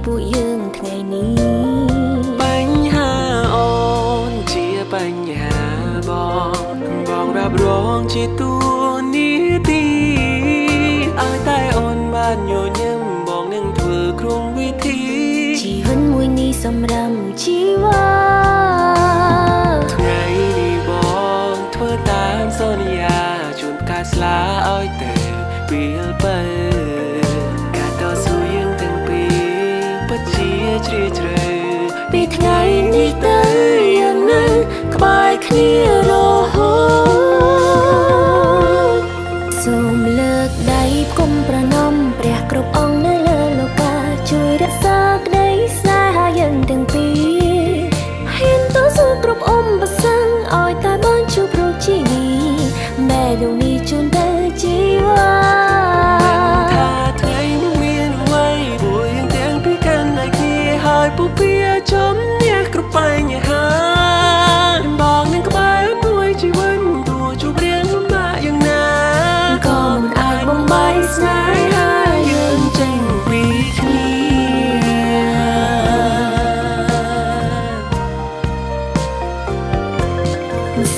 ពួកយើងថ្ងៃនេះបញ្ហាអូនជាបញ្ហាបងរាប់រងជាទួនាទីឲ្យតែអូនបានញញឹមបងនឹងធ្វើគ្រប់វិធីជីវិតមួយនេះសម្រាប់ជីវ៉ាថ្ងៃនេះបងធ្វើតាមសន្យាជួនកាលស្លាឲ្យតែពេលបើការតស៊ូយើងទាំងពីរពិតជាជ្រាលជ្រៅពីថ្ងៃនេះទៅយើងនៅក្បែរគ្នារហូតសូមលើកដៃគុំប្រណម្យព្រះគ្រប់អង្គនៅលើលោកាជួយរក្សាក្តីស្នេហាយើងទាំងពីរហ៊ានតស៊ូគ្រប់ឧបសគ្គឲ្យតែបានជួបរកជីវីតែដងនេះជូនទៅជីវ៉ាថាថ្ងៃនឹងមានអ្វីពួកយើងទាំងពីរកាន់តែគ្នាហើយពុះពៀចំញាស់គ្រប់បញ្ហាបងនឹងក្បែរមួយជីវិតទោះជួបរៀងលំបាកយ៉ាងណាក៏មិនអាចបំបីស្នេហាយើងចេញពីគ្នា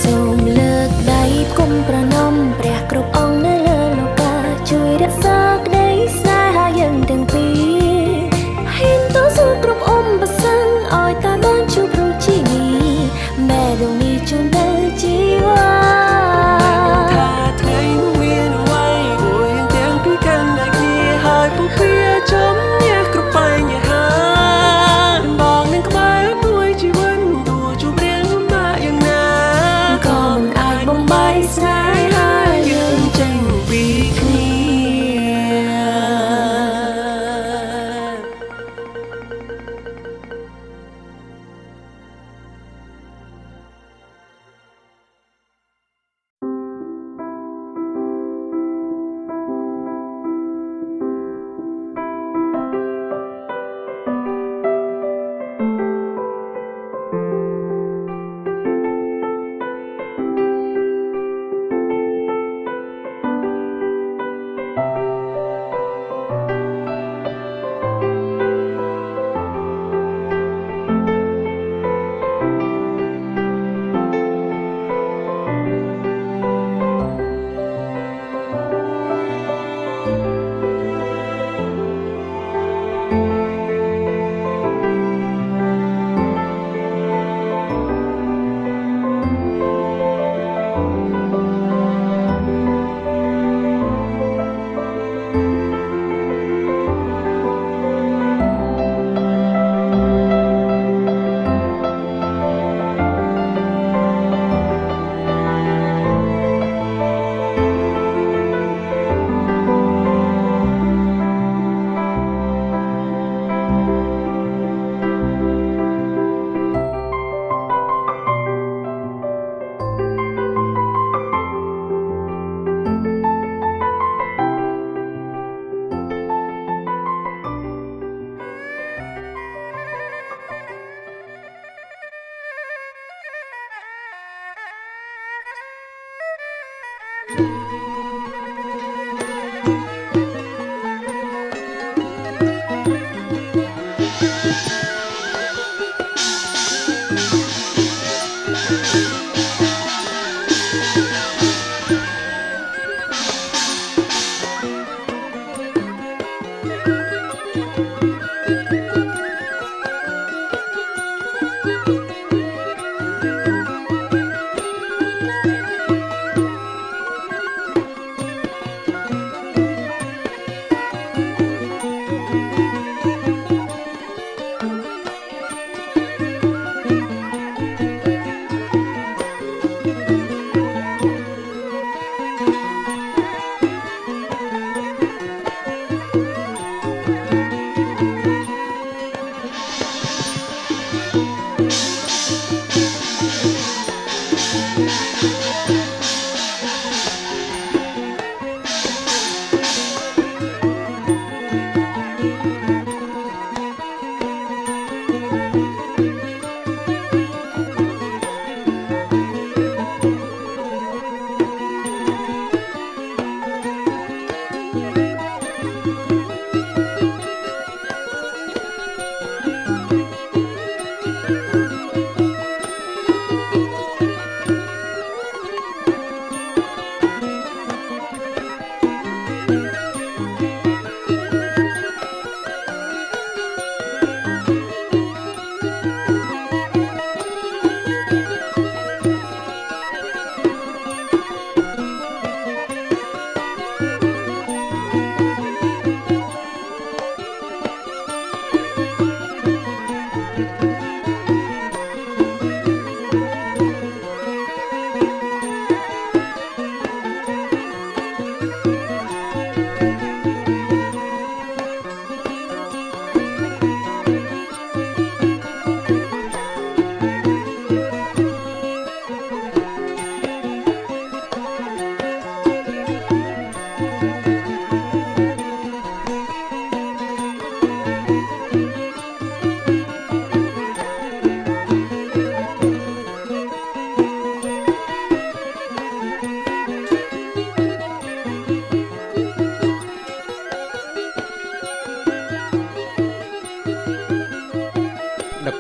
សូមលើកដៃគុំប្រណម្យព្រះគ្រប់អង្គនៅលើលោកាជួយរក្សាក្តីស្នេហាយើងទាំងពីរហ៊ានតស៊ូគ្រប់ឧបសគ្គឲ្យតែបានជួបរកជីវីតែដងនេះជូនទៅជីវ៉ាថាថ្ងៃនឹងមានអ្វីពួកយើងទាំងពីរកាន់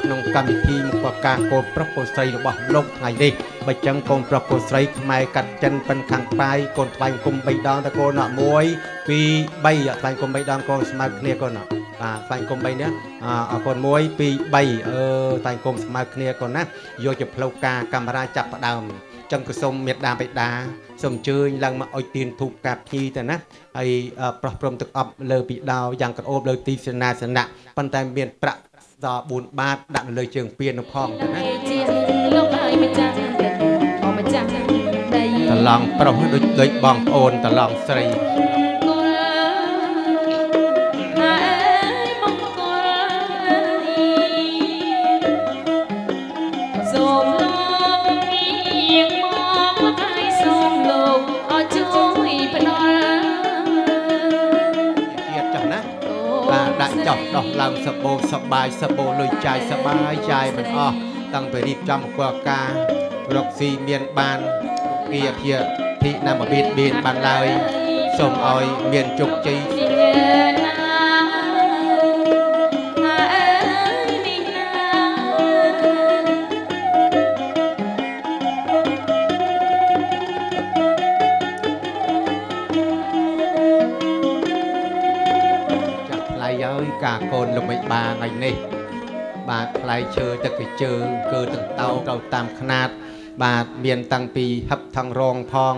ក្នុងកម្មវិធីមកការកូនប្រុសកូនស្រីរបស់លោកថ្ងៃនេះបើចឹងកូនប្រុសកូនស្រីខ្មែរកាត់ចិនប៉ិនខាងប៉ាយកូនថ្វាយគុំ3ដងតើកូន1 2 3ថ្វាយគុំ3ដងកូនស្មើគ្នាកូនបាទថ្វាយគុំ3នេះកូន1 2 3ថ្វាយគុំស្មើគ្នាកូនណាយកជាផ្លូវការកាមេរ៉ាចាប់ផ្ដើមចឹងក៏សូមមេត្តាបិតាសូមអញ្ជើញឡើងមកអុជទៀនធូបកាភ្ញីទៅណាហើយប្រោះព្រំទឹកអប់លើពីដោយ៉ាងក្រអូបលើទីសេនាសនៈប៉ុន្តែមានប្រាក់ដល់4បាតដាក់លើជើងពៀននោះផងទៅណាលោកហើយម្ចាស់អូម្ចាស់ដី តឡងប្រុសដូចបងប្អូនតឡងស្រីដាក់ចោះដោះឡើងសបោសបាយសបោលុយចាយសបាយចាយមិនអស់តាំងពីរៀបចំអង្គការរកស៊ីមានបានគាភាភិណាមបៀតបៀនបានឡើយសូមឲ្យមានជោគជ័យការកូនលោកមេបាថ្ងៃនេះបាទផ្លែឈើទឹកកជើងគឺទាំងតោទៅតាមຂ្នាតបាទមានតាំងពីហឹបថងរងផង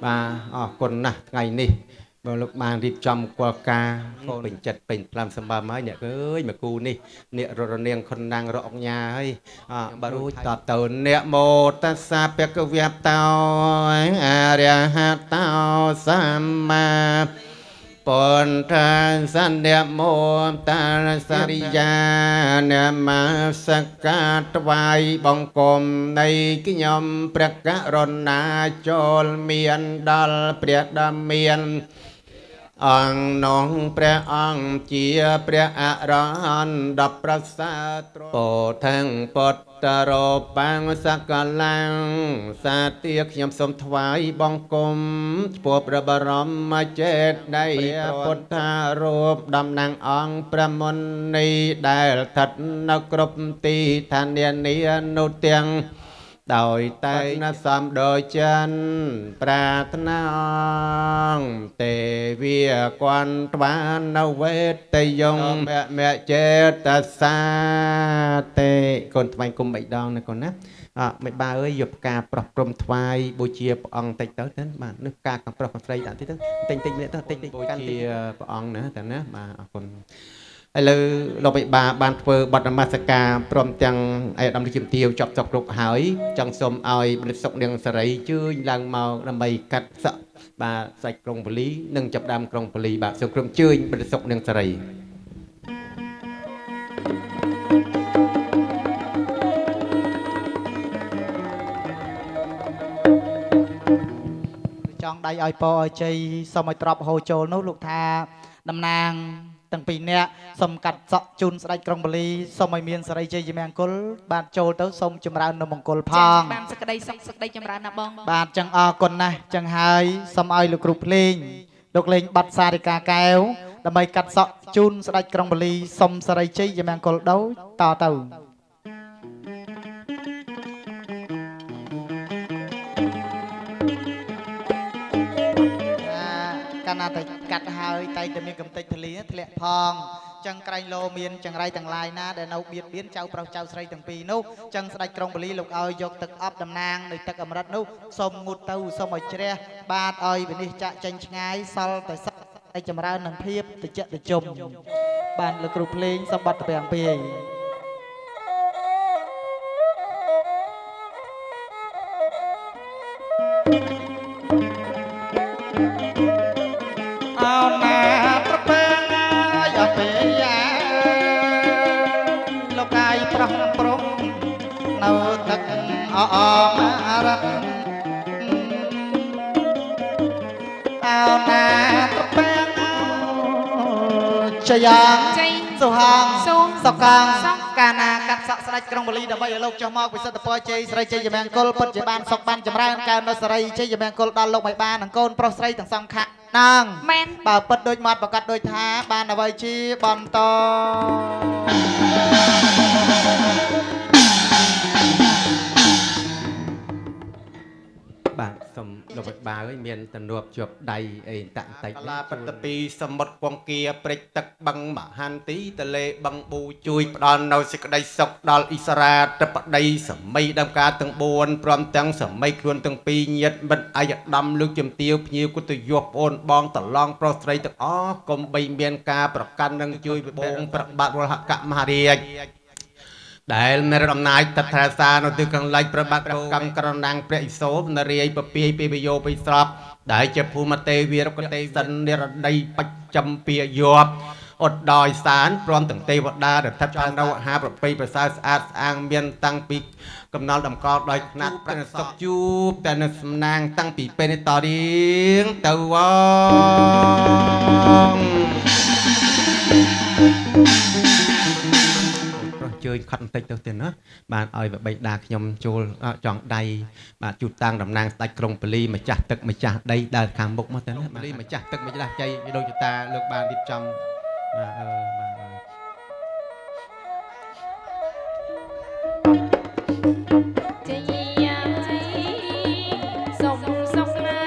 បាទអរគុណណាស់ថ្ងៃនេះបើលោកបានរៀបចំគោលការណ៍ពេញចិត្តពេញផ្លាំសម្បើមហើយអ្នកអើយមកគូនេះអ្នករនាងខុនណាងរកអង្គញាហើយបាទរួចតទៅអ្នកមោតសាពកវៈតោអរិយហតោសម្មាពុទ្ធថាសន្យមោតាសរិយានមស្កាថ្វាយបង្គំនៃខ្ញុំព្រះករុណាចូលមានដល់ព្រះដ៏មានអង្គនងព្រះអង្គជាព្រះអរហន្តដ៏ប្រសើរពោធិពុទ្ធរោបាំងសកលាំងសាទាខ្ញុំសូមថ្វាយបង្គំចំពោះព្រះបរមចេតនៃពុទ្ធារូបតំណាងអង្គព្រះមុនីដែលស្ថិតនៅគ្រប់ទីឋាននានោះទាំងដោយតែងសំដោយចិនប្រាថ្នាទេវាគន់ត្វាននៅវេតយងមចេតសាទេកូនថ្វាយគុំ3ដងណាកូនណាមិនបើអើយយកផ្កាប្រោះព្រំថ្វាយបូជាព្រះអង្គតិចទៅបាទនេះផ្កាខាងប្រុសខាងស្រីដាក់តិចតិចម្នាក់ទៅតិចបូជាព្រះអង្គណាតាណាបាទអរគុណឥឡូវលោកបិបាបានធ្វើបទនមស្ការព្រមទាំងឯកឧត្តមរាជជំទាវចប់ចប់គ្រប់ហើយចង់សូមឲ្យបណ្ឌិតសុកនាងសេរីជើញឡើងមកដើម្បីកាត់សក់បាទសាច់ក្រុងពលីនិងចាប់ដើមក្រុងពលីបាទសូមក្រុមជើញបណ្ឌិតសុកនាងសេរីចង់ដៃឲ្យពរឲ្យជ័យសូមឲ្យត្រប់ហូរចូលនោះលោកថាតំណាងទាំងពីរនាក់សូមកាត់សក់ជូនស្ដេចក្រុងពលីសូមឲ្យមានសេរីជ័យជាមង្គលបាទចូលទៅសូមចម្រើននៅមង្គលផងបានសេចក្តីសុខសេចក្តីចម្រើនណាបងបាទចឹងអរគុណណាស់ចឹងហើយសូមឲ្យលោកគ្រូភ្លេងលោកលេងប័ណ្ណសារិកាកែវដើម្បីកាត់សក់ជូនស្ដេចក្រុងពលីសូមសេរីជ័យជាមង្គលដូចតទៅកាលណាតែកាត់ហើយតែតែមានកំតិចធ្លាធ្លាក់ផងចឹងក្រែងលោមានចង្រៃទាំងឡាយណាដែលនៅបៀតបៀនចៅប្រុសចៅស្រីទាំងពីរនោះចឹងស្ដេចក្រុងពលីលោកឲ្យយកទឹកអប់តំណាងនៃទឹកអមរិតនោះសូមងូតទៅសូមឲ្យជ្រះបាទឲ្យវិនិច្ឆ័យចេញឆ្ងាយសល់តែសក់ឲ្យចម្រើននឹងភាពតិចតិជុំបានលោកគ្រូភ្លេងសម្បត្តិទាំងពីរអមរតអោណាប្រពេងជយ៉ាងសុហងសុកងកាណាកាត់សក់ស្ដេចក្រុងពលីដើម្បីឲ្យលោកចុះមកពិសិដ្ឋពរជ័យស្រីជ័យមង្គលពិតជាបានសុខបានចម្រើនកើននៅស្រីជ័យមង្គលដល់លោកបៃបានិងកូនប្រុសស្រីទាំងសងខាងណាងមែនបើពិតដូចមាត់ប្រកាសដូចថាបានអ្វីជាបន្ត បាអើយមានទំនួបជាប់ដៃអីតាក់តិច កាលាបត្តពីសមុទ្រគង្គាព្រិចទឹកបឹងមហាន្ទីទលេបឹងប៊ូជួយផ្ដល់នៅសេចក្តីសុខដល់អ៊ីស្រាតបដីសម័យដំការទាំង4ព្រមទាំងសម័យខ្លួនទាំងពីរញាតិមិត្តអាយដាមលើកជំទាវភ្ញៀវគុតយុប្អូនបងតឡងប្រុសស្រីទាំងអស់កុំបីមានការប្រកាន់នឹងជួយបងប្របាទវលហកមហារាជដែលមានអំណាចតត្រាសានៅទិសខាងលិចប្របាទព្រះកម្មក្រណាំងព្រះឥសូនរាយពពាយពីវយោបិស្រប់ដែលជាភូមិទេវីរកទេសិននិរដីបច្ចំពាយោបអត់ដោយសានព្រមទាំងទេវតារដ្ឋាភិបាលនៅអាហារប្រពៃប្រសើរស្អាតស្អាងមានតាំងពីកំណល់តម្កល់ដោយខ្នាតប្រសុខជួបតែនៅសំណាងតាំងពីពេលនេះតរៀងទៅវងជើញខិតបន្តិចទៅទៀតណាបានឲ្យបិតាខ្ញុំចូលចង់ដៃបាទជូតតាំងតំណាងស្ដេចក្រុងប៉ូលីម្ចាស់ទឹកម្ចាស់ដីដើរខាងមុខមកទៅណាប៉ូលីម្ចាស់ទឹកម្ចាស់ចៃដូចជាតាលោកបានរៀបចំបាទជ័យសុំសុខណា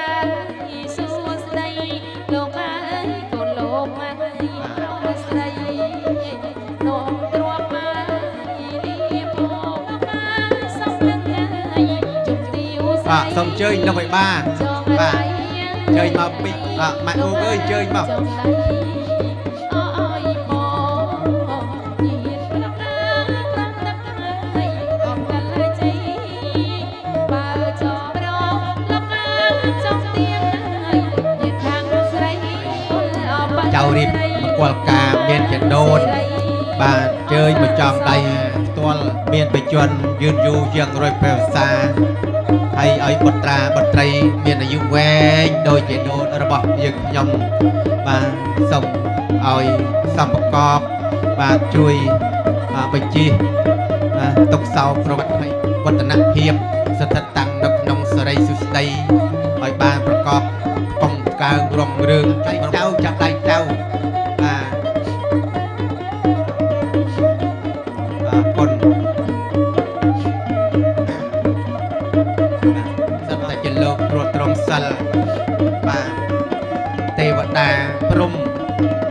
សួស្ដីលោកអើយកូនលោកមកឲ្យស្រីនោះទ្រាំមកសូមអញ្ជើញលោកឲ្យបាទអញ្ជើញមកពីម៉ាក់អូអើយអញ្ជើញមកចៅរៀបមង្គលការមានចដូនបាទអញ្ជើញមកចំដៃផ្ទាល់មានបច្ចុប្បន្នយឺនយូរជាង100ភាសាហើយឲ្យបុត្រាបុត្រីមានអាយុវែងដូចជាដូនរបស់យើងខ្ញុំបាទសូមឲ្យសម្បកបបាទជួយបញ្ជាទុកសោប្រវត្តិឲ្យវឌ្ឍនភាពស្ថិតតាំងនៅក្នុងសេរីសុស្ដីឲ្យបានប្រកបកុំកើងរុងរឿងចៃចៅចាប់ដៃចៅបាទគុណសិតតែជាលោកព្រួតត្រង់សិលបាទទេវតាព្រំ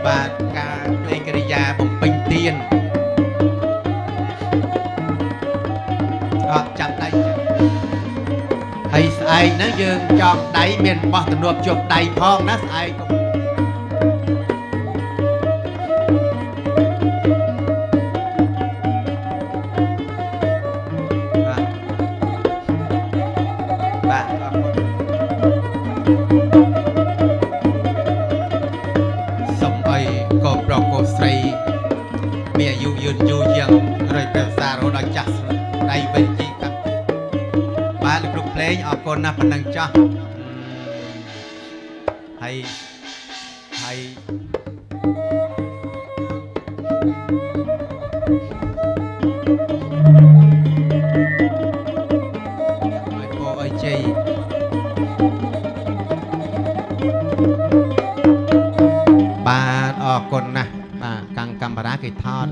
បាទការលេងកិរិយាបំពេញទានចាប់ដៃហើយស្អែកហ្នឹងយើងចងដៃមានបោះទំនួបជប់ដៃផងណាស្អែកអរគុណណាស់ប៉ុណ្ណឹងចាស់ហើយហើយពោអើយជ័យបាទអរគុណណាស់បាទកាំងកាមេរ៉ាគេថត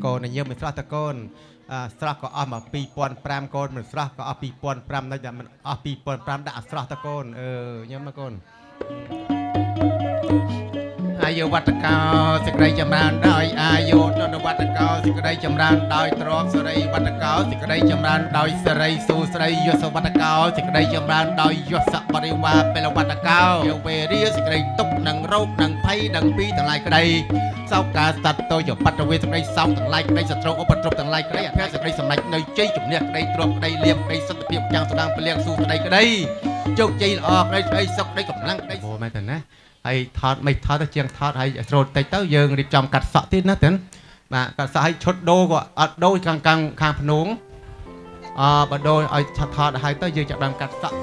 កូនញើមមិនស្រស់តកូនស្រស់ក៏អស់មក2005កូនមិនស្រស់ក៏អស់2005នៅតែមិនអស់2005ដាក់ស្រស់តកូនញើមមកកូនអាយុវត្តកោសេចក្តីចម្រើនដោយអាយុនវត្តកោសេចក្តីចម្រើនដោយទ្រព្យសេរីវត្តកោសេចក្តីចម្រើនដោយសេរីសួស្តីយសវត្តកោសេចក្តីចម្រើនដោយយសបរិវារពេលវត្តកោយវេរាសេចក្តីទុកនឹងរោគនឹងភ័យនឹងពីទាំងឡាយក្តីសោកការស្តាត់តោយបត្តវេសេចក្តីសោកទាំងឡាយក្តីសត្រូវឧបទ្រពទាំងឡាយក្តីអភ័យសេចក្តីសម្រេចនៅជ័យជំនះក្តីទ្រព្យក្តីលៀបក្តីសន្តិភាពចាំងស្ដាងពលៀងសួស្តីក្តីជោគជ័យល្អក្តីស្អីសុខក្តីកម្លាំងក្តីអូមែនតើណាហើយថតមិនថតទៅជាងថតហើយស្រូតតិចទៅយើងរៀបចំកាត់សក់ទៀតណាទៅបាទកាត់សក់ឲ្យឈុតដូរក៏អត់ដូរខាងភ្នងបើដូរឲ្យថតឲ្យទៅយើងចាប់ដើមកាត់សក់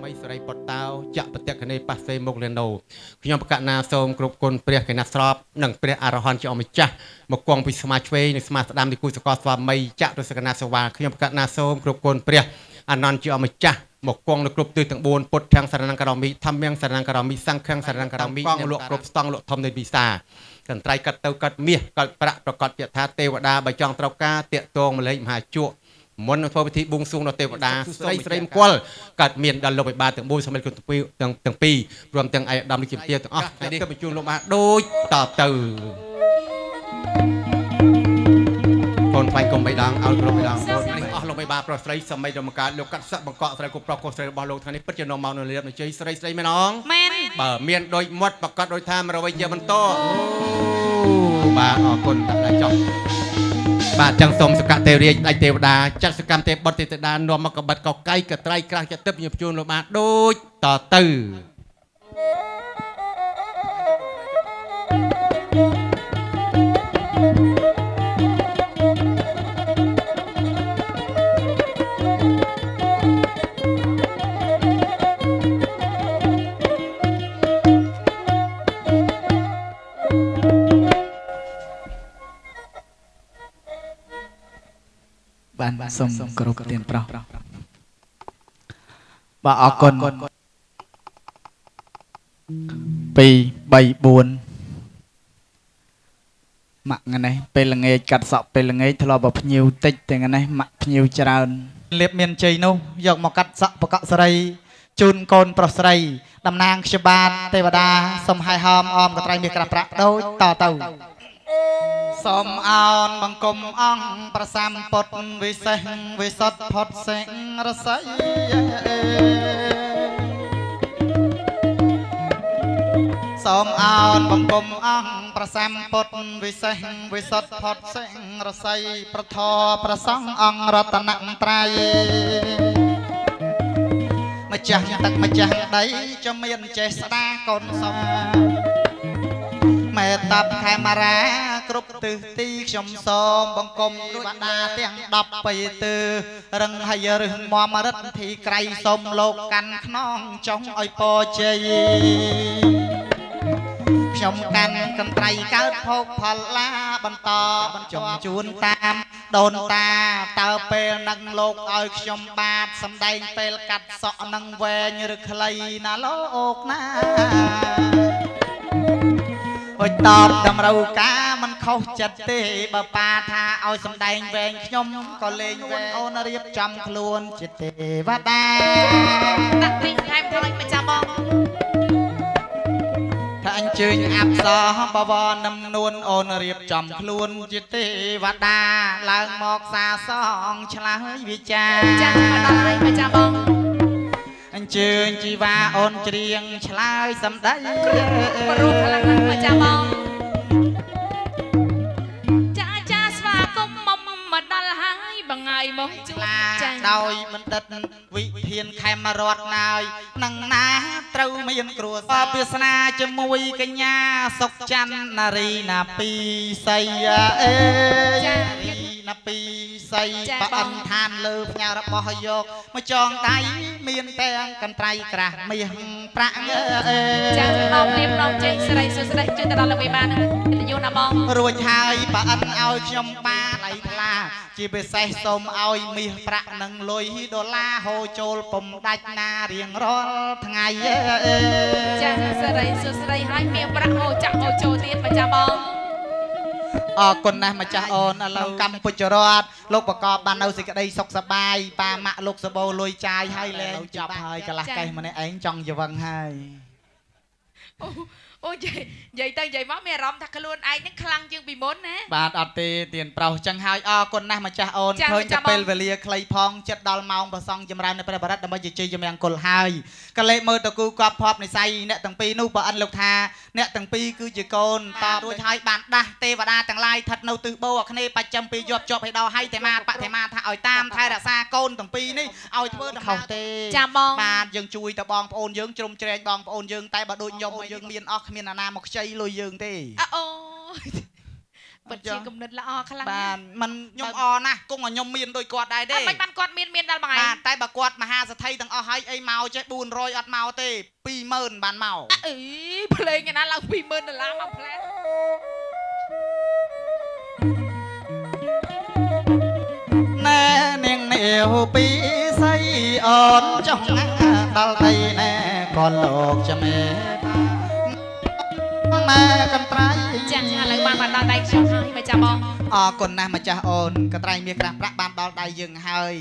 មីសរីពតោចៈបតិកនេបាសេមុខលេណូខ្ញុំប្រកាសណាសូមគ្រប់គុណព្រះកេណាស្របនិងព្រះអរហន្តជាអម្ចាស់មកគង់ពីស្មាឆ្វេងនិងស្មាស្ដាំទីគូសកលស្វាមីចៈរសកណាសវ៉ាខ្ញុំប្រកាសណាសូមគ្រប់គុណព្រះអនន្តជាអម្ចាស់មកគង់នៅគ្រប់ទិសទាំង4ពុទ្ធទាំងសរណង្ការមីធម្មទាំងសរណង្ការមីសង្ឃទាំងសរណង្ការមីកងលក់គ្រប់ស្តង់លក់ធំនៃវិសាកន្ត្រៃកាត់ទៅកាត់មាសកាត់ប្រាក់ប្រកាសយថាទេវតាបើចង់ត្រូវការតាកតងម្លេចមហាជក់មុននឹងធ្វើពិធីបួងសួងដល់ទេវតាស្រីមង្គលកាត់មានដល់លោកបិបាទទាំង4សម្រាប់គុណទាំងពីរព្រមទាំងឯកឧត្តមលោកជំទាវទាំងអស់ថ្ងៃនេះក៏បញ្ជូនលោកបាទដូចតទៅកូនថ្វាយកុំបីដងឲ្យគ្រប់បីដងបងនេះអស់លោកបិបាទប្រុសស្រីសម័យរមកាលោកកាត់សឹកបង្កក់ស្រីគ្រប់ប្រុសកូនស្រីរបស់លោកថ្ងៃនេះពិតជានាំមកនៅលៀបនៃជ័យស្រីមែនអងមែនបើមានដូចមាត់ប្រកាសដោយថា100ជាបន្តបាទអរគុណតែចុះបាទចឹងសូមសកតេរាជដៃទេវតាចាត់សកម្មទេបុត្រទេវតានាំមកកបិតកកៃកត្រៃក្រាស់ចិត្តទឹកញជូនលោកបាទដូចតទៅបានសូមគ្រប់ទានប្រុសបាទអរគុណ2 3 4ម៉ាក់ថ្ងៃនេះពេលល្ងាចកាត់សក់ពេលល្ងាចធ្លាប់បើភ្ញៀវតិចតែថ្ងៃនេះម៉ាក់ភ្ញៀវច្រើនលៀបមានជ័យនោះយកមកកាត់សក់ប្រកក់ស្រីជូនកូនប្រុសស្រីតំណាងក្បាលទេវតាសូមហើយហោមអមកត្រៃមាសក្រាស់ប្រាក់ដូចតទៅសូមអោនបង្គំអង្គប្រសាមពុទ្ធវិសេសវិសុទ្ធផុតសេងរស័យសូមអោនបង្គំអង្គប្រសាមពុទ្ធវិសេសវិសុទ្ធផុតសេងរស័យប្រធរប្រសង់អង្គរតនត្រ័យម្ចាស់ទឹកម្ចាស់ដីចំមានចេះស្ដាកូនសុំមេតាប់ខេមរាគ្រប់ទិសទីខ្ញុំសូមបង្គំទេវតាទាំង10បីទើរឹងហើយរឹងមមរិទ្ធធីក្រៃសូមលោកកាន់ខ្នងចង់ឲ្យពរជ័យខ្ញុំកាន់កន្ត្រៃកើតភោគផលឡាបន្តបញ្ចុំជួនតាមដូនតាតើពេលនឹងលោកឲ្យខ្ញុំបាទសំដែងពេលកាត់សក់នឹងវែងឬខ្លីណាលោកណាអុយតបតម្រូវការមិនខុសចិត្តទេបើប៉ាថាឲ្យសំដែងវែងខ្ញុំក៏លេងវែងអូនរៀបចំខ្លួនជាទេវតាដាក់ទីថែមថយប្រចាំបងថាអញ្ជើញអាប់សបវរនឹមនួនអូនរៀបចំខ្លួនជាទេវតាឡើងមកសាសងឆ្លើយវិចារចាមកដល់ហើយប្រចាំបងអញ្ជើញជីវ៉ាអូនច្រៀងឆ្លើយសម្ដីបរុខ្លាំងណាស់ប្រចាំបងចាស្វាគមន៍មកដល់ហើយបងហើយមកជួបចាដោយបណ្ឌិតវិធានខេមរតណាយនឹងណាត្រូវមានគ្រួសារវាសនាជាមួយកញ្ញាសុកច័ន្ទនារីណាពីសីអេចាណាពីសីប្រអិនឋានលើផ្ញើរបស់យកមកចងដៃមានទាំងកន្ត្រៃក្រាស់មាសប្រាក់ចាដល់លៀបដល់ជ័យស្រីសុស្ដីជួយទៅដល់លោកវិបាននឹងយូរណាបងរួចហើយប្រអិនឲ្យខ្ញុំបានអីថ្លាជាពិសេសសូមឲ្យមាសប្រាក់និងលុយដុល្លារហូរចូលពុំដាច់ណារៀងរាល់ថ្ងៃចាស្រីសុស្ដីហើយមាសប្រាក់ហូរចាក់ហូរចូលទៀតប្រចាំបងអរគុណណាស់ម្ចាស់អូនឥឡូវកម្ពុជារដ្ឋលោកបកបបាននៅសេចក្តីសុខសប្បាយប៉ាម៉ាក់លោកសបោលុយចាយហើយលែងចាប់ហើយកន្លះកេះម្នាក់ឯងចង់យវឹងហើយអូនិយាយទៅនិយាយមកមានអារម្មណ៍ថាខ្លួនឯងនឹងខ្លាំងជាងពីមុនណាបាទអត់ទេទៀនប្រុសចឹងហើយអរគុណណាស់ម្ចាស់អូនឃើញតែពេលវេលាខ្លីផងចិត្តដល់ម៉ោងប្រសងចម្រើននៅព្រះបរិត្តដើម្បីជជែកជំនះគុលហើយកលេមើលតគូគប់ភ័ព្វនិស័យអ្នកទាំងពីរនោះបើអិនលោកថាអ្នកទាំងពីរគឺជាកូនតរួចហើយបានដាស់ទេវតាទាំងឡាយស្ថិតនៅទិសបូអាគ្នេយ៍បច្ចំពីជាប់ឲ្យដល់ហើយតែម៉ាបតែម៉ាថាឲ្យតាមថែរក្សាកូនទាំងពីរនេះឲ្យធ្វើដំណើរទេចាំបងបាទយើងជួយទៅបងប្អូនយើងជ្រុំជ្រែងបងប្អូនយើងតែបើដូចខ្ញុំយើងមានអស់គ្មានអាណាមកខ្ចីលុយយើងទេអូ ពិតជាគំនិតល្អខ្លាំង បានมันខ្ញុំអណាស់គង់ឲ្យខ្ញុំមានដូចគាត់ដែរទេ មិនបានគាត់មានដល់បងឯង បាទតែបើគាត់មហាសទ្ធិទាំងអស់ហើយអីមកចេះ400អត់មកទេ20000បានមក អីភ្លេងឯណាឡើង$20000មកផ្លែ ណែនាងនាវពីស័យអូនចង់ដល់ដីណែក៏លោកចាំមេណែកន្ត្រៃ ចាឥឡូវបានដល់ដៃខ្ញុំហើយមកចាំបង អរគុណណាស់ម្ចាស់អូនកន្ត្រៃមាសក្រាស់ប្រាក់បានដល់ដៃយើងហើយ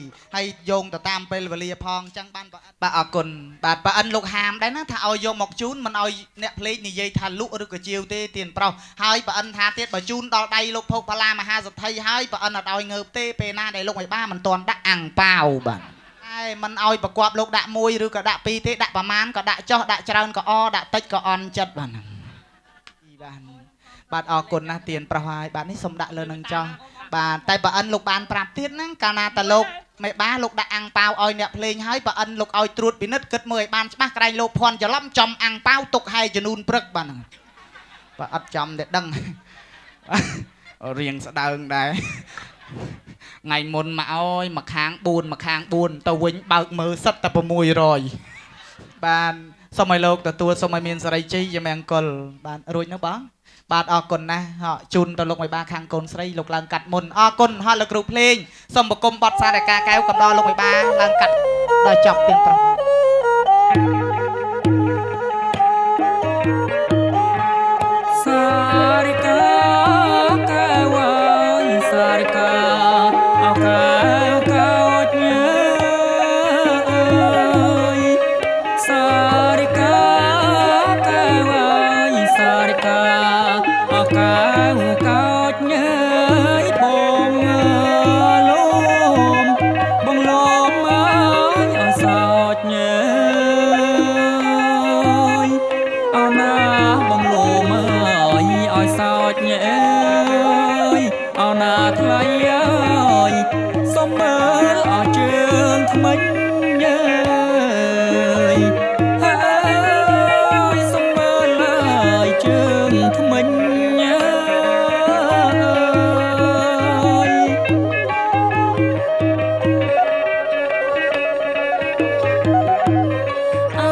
យោងទៅតាមពេលវេលាផងអញ្ចឹងបានបាទអរគុណបាទប៉ាអិនលោកហាមដែរណាថាឲ្យយកមកជូនមិនឲ្យអ្នកភ្លេងនិយាយថាលក់ឬក៏ជាវទេទៀនប្រុសហើយប៉ាអិនថាទៀតបើជូនដល់ដៃលោកភោគបាឡាមហាសទ្ធិហើយប៉ាអិនអត់ឲ្យងើបទេពេលណាដែលលោកឲ្យបានមិនទាន់ដាក់អាំងប៉ាវបាទតែមិនឲ្យប្រកបលោកដាក់1ឬក៏ដាក់2ទេដាក់ប្រមាណក៏ដាក់ចោះដាក់ច្រើនក៏អដាក់តិចក៏អន់ចិត្តបាទបាទអរគុណណាស់ទៀនប្រុសហើយបាទនេះសូមដាក់លើនឹងចោះបាទតែប៉ាអិនលោកបានប្រាប់ទៀតហ្នឹងកាលណាតាលោកមេបាលោកដាក់អាំងប៉ាវឲ្យអ្នកភ្លេងហើយប៉ាអិនលោកឲ្យត្រួតពិនិត្យគិតមើលឲ្យបានច្បាស់ក្រែងលោកភ័ណ្ឌច្រឡំចំអាំងប៉ាវទុកហើយចំនួនព្រឹកបាទហ្នឹងបាទអត់ចំតែដឹងរៀងស្ដើងដែរថ្ងៃមុនមកអើយមកខាង4មកខាង4ទៅវិញបើកមើលសិតតែ600បាទសូមឲ្យលោកទទួលសូមឲ្យមានសេរីជ័យយមង្គលបាទរួចនោះបងបាទអរគុណណាស់ជូនទៅលោកមេបាខាងកូនស្រីលោកឡើងកាត់មុនអរគុណហត់លោកគ្រូភ្លេងសូមបង្គំបត់សារកាកែវកំដរលោកមេបាឡើងកាត់ដល់ចប់ទៀនប្រុស Sarika kawan sarika akakaunya Sarika kawan sarika akakaunya bom lom asatnya Ana bom lomឲ្យសោចញ៉ែអើយអោណាថ្លៃអើយសុំមើលអស់ជើងថ្មិញញ៉ែហើយសុំមើលអើយជើងថ្មិញញ៉ែ អ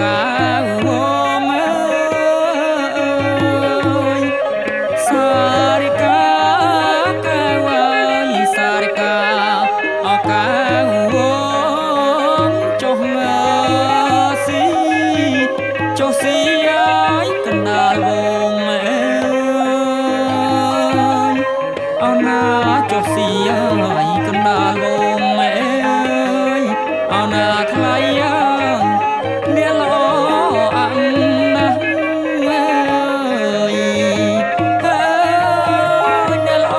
កាវមើយសារិកាកាវសារិកាអកាវចុះមើស៊ីចុះស៊ីហើយកណ្ដាលវងមើយអណាចុះស៊ីហើយកណ្ដាលវងមើយអណាថ្លៃអ្នកល្អអាំណាស់មើយអ្នកល្អ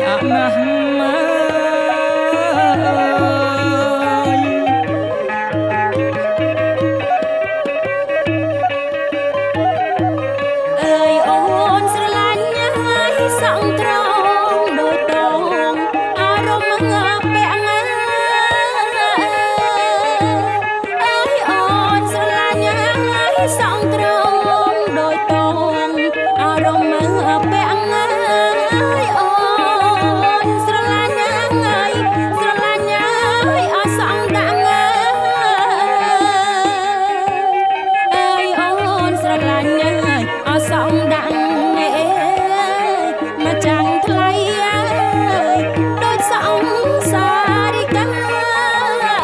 អាំណាស់មើយ អើយអូនស្រឡាញ់ញ៉ាយសង្ត្រងដូចដងអារម្មណ៍ងាប់ពាក់ងាអើយអូនស្រឡាញ់ញ៉ាយសង្ត្រងដូចដងអារម្មណ៍ងាប់ពាក់ងាអូនស្រឡាញ់ញ៉ាយស្រឡាញ់ញ៉ាយអសងដាក់ងាអើយអូនស្រឡាញ់ញ៉ាយអសងដាក់មកចាំងថ្លៃអើយដូចសងសារិកា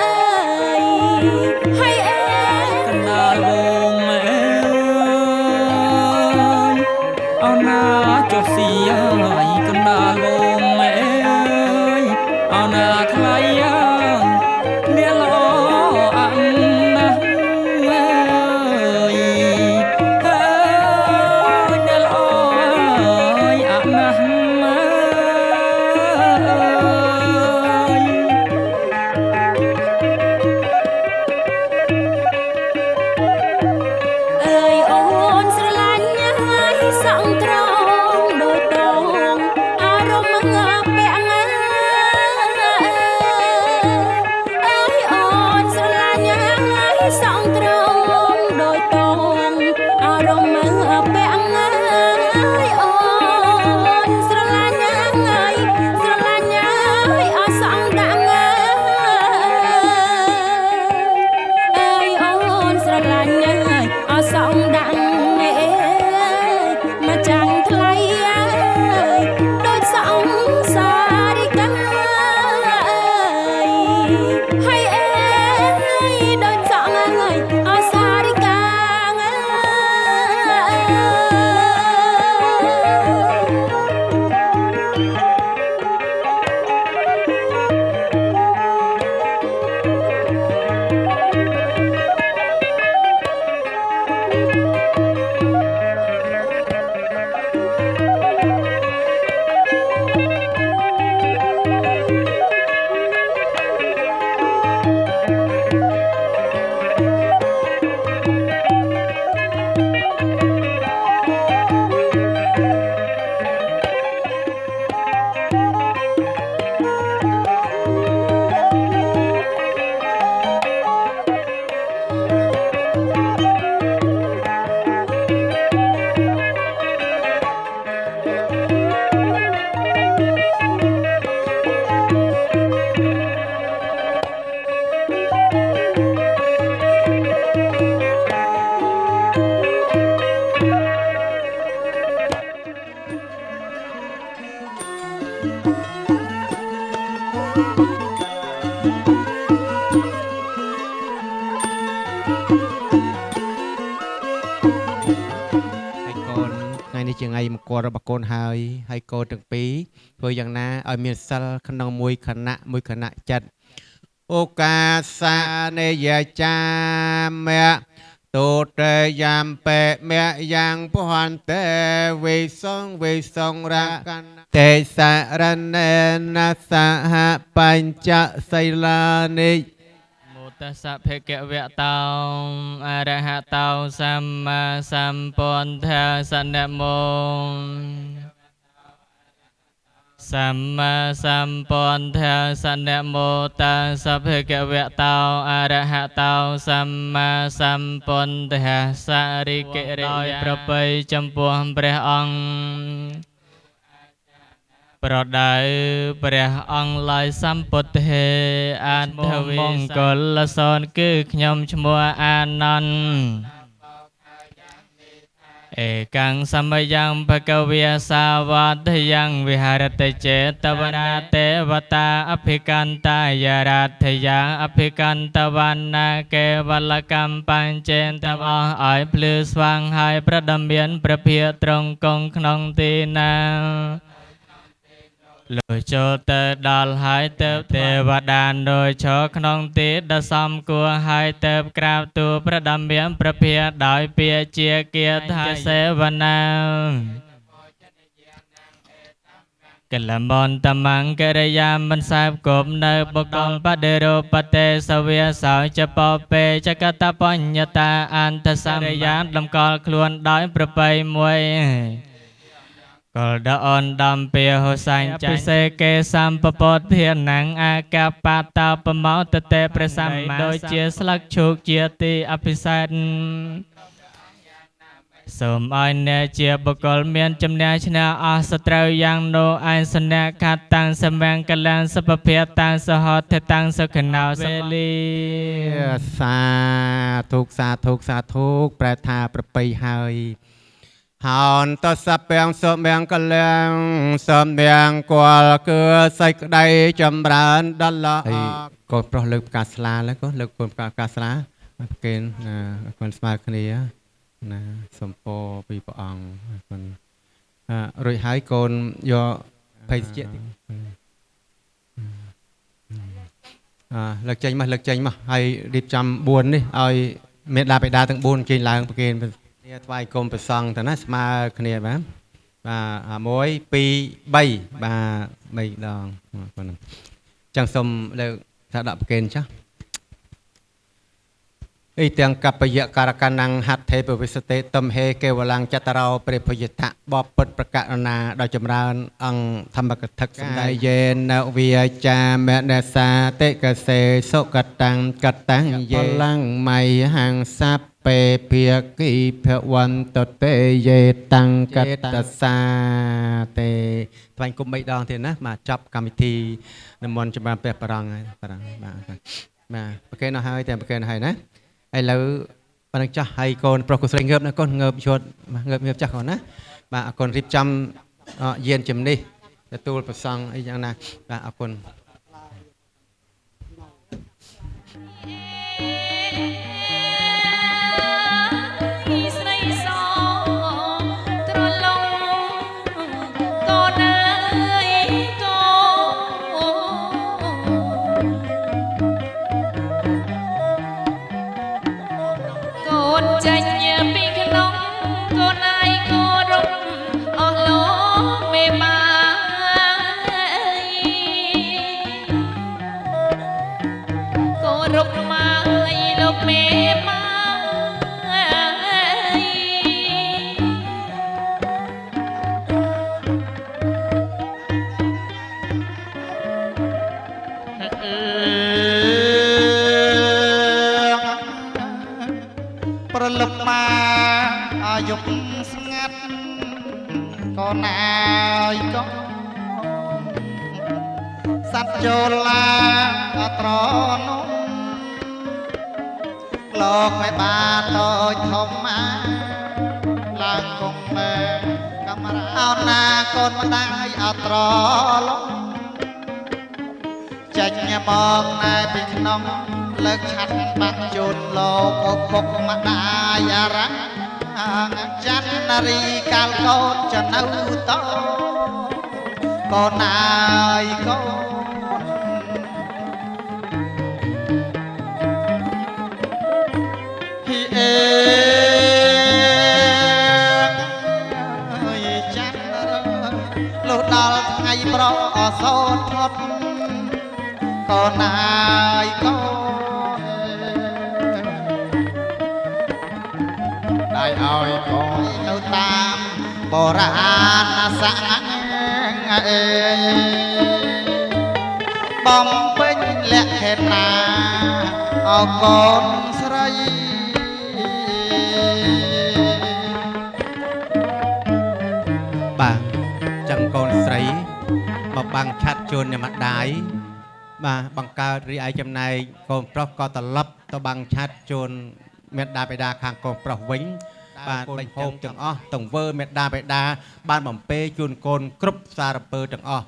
អើយហើយអើយ កណ្ដាលវងអើយអណាចុះស៊ីហើយកណ្ដាលវងអើយអណាថ្លៃអ្នកល្អអាំណាស់មើយអ្នកល្អអាំណាស់មើយ អើយអូនស្រឡាញ់ញ៉ាយសង្ត្រងដូចដងអារម្មណ៍ងាប់ពាក់ងាអើយអូនស្រឡាញ់ញ៉ាយសង្ត្រងដូចដងអារម្មណ៍ងាប់ពាក់ងាអូនស្រឡាញ់ញ៉ាយស្រឡាញ់ញ៉ាយអសងដាក់ងាអើយអូនស្រឡាញ់ញ៉ាយអសងដាក់មកចាំងថ្លៃអើយដូចសងសារិកាអើយហើយអើយដូចសងអើយអសារិកាអើហើយកូនថ្ងៃនេះជាថ្ងៃមង្គលរបស់កូនហើយកូនទាំងពីរធ្វើយ៉ាងណាឲ្យមានសិលក្នុងមួយខណៈចិត្តឱកាសានេយាចាមៈតូតេយ៉ាំពេមៈយ៉ាងពហន្តេវិសងរកតេសារណេនសហបញ្ចសីលានិ មោតស្សៈភគវៈតោអរហតោសម្មាសម្ពុទ្ធស្សនមោសម្មាសម្ពុទ្ធស្សនមោតស្សៈភគវៈតោអរហតោសម្មាសម្ពុទ្ធស្សរិកិរិយប្រពៃចំពោះព្រះអង្គ ប្រដៅព្រះអង្គឡើយសម្ពុទ្ធេអធវិមង្គលសនគឺខ្ញុំឈ្មោះអានន្ទឯកាំងសមយ៉ាងភគវាសាវតយ៉ាងវិហារតិចេតវនាទេវតាអភិកន្តាយារាធយ៉ាងអភិកន្តវណ្ណាកេវលកម្មបញ្ចេនតអស់ឲ្យភ្លឺស្វាងហើយប្រដមានព្រះភិយត្រង់គង់ក្នុងទីណាលុះចូលទៅដល់ហើយទៅទេវតាដោយឈរក្នុងទីដ៏សំគួរហើយទៅក្រាបទូលព្រះដំមានព្រះភិយដោយពាក្យជាគាថាសេវនាកលមន្តមង្គរិយាមិនសែបគប់នៅបុគ្គលបដិរូបតេសវាសោចបពេចកតបញ្ញតាអន្តសម្យានដំកល់ខ្លួនដោយប្របីមួយកលដអនដំពាហោសាញ់ពិសេកេសម្ពពតធានងអាកាបាតោបមោតតេព្រះសម្មាដូចជាស្លឹកឈូកជាទីអភិសេកសូមឲ្យអ្នកជាបុគ្គលមានជំនះឈ្នះអស់សត្រូវយ៉ាងនោះឯសនៈខាត់តាំងសមង្គលានសុភភេតាំងសហតតាំងសុខណោវេលីសាធុសាធុប្រែថាប្របីហើយហោនតសពាំងសុមង្គលាងសំមង្គលគឺសេចក្តីចម្រើនដល់ល្អកូនប្រុសលើកផ្កាស្លាแล้วក៏លើកកូនផ្កាស្លាប្រគេនកូនស្មើគ្នាណាសំពរពីព្រះអង្គគុណរួចហើយកូនយកភេសជ្ជៈលើកចេញមកហើយរៀបចំ4នេះឲ្យមេដាបេដាទាំង4ជិះឡើងប្រគេនគ្នាថ្វាយគុំព្រះសង្ឃទៅណាស្មើគ្នាបាទ1 2 3បាទ3ដងប៉ុណ្ណឹងចឹងសូមលើកថាដាក់ប្រគេនចាស់អីទាំងកបយៈការកណ្ណហត្ថេពវិសតេតំហេកេវលังចតរោព្រះភយតៈបបពុតប្រកករណាដ៏ចម្រើនអង្គធម្មកថាសម្ដែងយេនវិចាមនសាតិកសេសុកតាំងកតាំងយេលังមៃហាងសាពេភិគីភវន្តតេយេតាំងកតសាទេថ្វាយគុំ3ដងទៀតណាមកចាប់កម្មវិធីនិមន្តចម្រើនព្រះបរង្គហើយបាទប្រគេនឲ្យហើយតែប្រគេនឲ្យណាឥឡូវប៉ណ្ណឹងចាស់ហើយកូនប្រុសកូនស្រីងើបណាកូនងើបឈុតងើបចាស់កូនណាបាទអរគុណរៀបចំយានជំនិះទទួលប្រសង់អីយ៉ាងណាបាទអរគុណចេញពីក្នុងកូនឯងគោរពអស់លោកមេបាគោរពមកលោកមេបាប្រលឹបមកអាយុស្ងាត់ក៏ណាយកក៏សត្វចូលឡាអត្រនោះលោកមិនបានតូចធំមកឡើងគង់មែកាមេរ៉ាអោណាកូនម្ដាយអត្រលងចេញមកណែពីក្នុងលើកឆាត់បាក់ជូនលោកឪពុកម្ដាយអារ៉ាច័ន្ទនារីកាលកូនចនៅតកូនណាយកូនហ៊ីអេច័ន្ទលុះដល់ថ្ងៃប្រអសោតធ្ងត់កូនណាយកូនได้เอาก่อนเราตามโบราณสังเอบอมเป็นและเหตุนาเอาก่อนสไรបាទចឹងកូនស្រី បាំងឆាត់ជូនអ្នកម្ដាយបាទបង្កើតរីឯចំណែកកូនប្រុសក៏ត្រឡប់ទៅបាំងឆាត់ជូនមេដាបេដាខាងកូនប្រុសវិញបាទបេហូបទាំងអស់ទង្វើមេដាបេដាបានបំពេជូនកូនគ្រប់សារពើទាំងអស់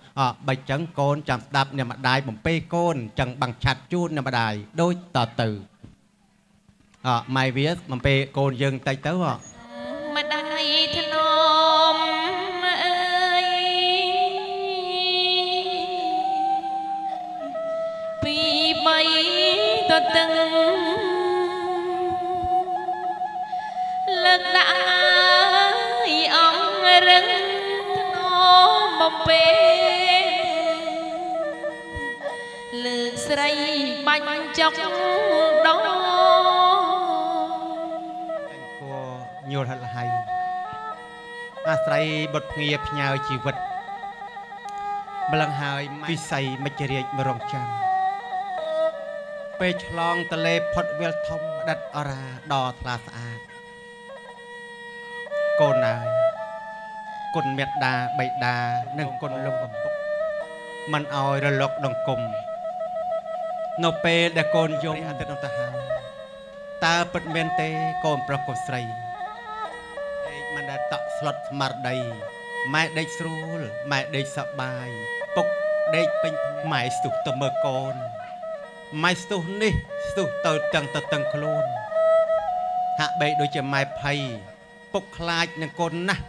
បើចឹងកូនចាំស្ដាប់អ្នកម្ដាយបំពេកូនចឹងបាំងឆាត់ជូនអ្នកម្ដាយដូចតទៅម៉ៃវាបំពេកូនយើងតិចទៅម្ដាយធ្នមអើយពីបីតតឹងលើកដាក់អង្គរឹងធ្នមបំពេលើកស្រីបាញ់ចុកដងញូលហិលហៃអាស្រ័យបុត្រងារផ្ញើជីវិតម្លឹងហើយវិស័យមជ្ឈរាជមរងចាំពេលឆ្លងទលេផុតវាលធំដិតអរាដ៏ថ្លាស្អាតកូនហើយគុណមេត្តាបិតានិងគុណលោកឪពុកមិនអោយរលកដង្គំនៅពេលដែលកូនយកអាទិត្យនោះទៅហើយតើពិតមែនទេកូនប្រុសកូនស្រីមិនដែលតក់ស្លុតស្មារតីម៉ែដេកស្រួលម៉ែដេកសប្បាយពុកដេកពេញម៉ែស្ទុះទៅមើលកូនម៉ែស្ទុះនេះស្ទុះទៅតឹងខ្លួនហាក់បីដូចជាម៉ែភ័យពុកខ្លាចនឹងកូនណាស់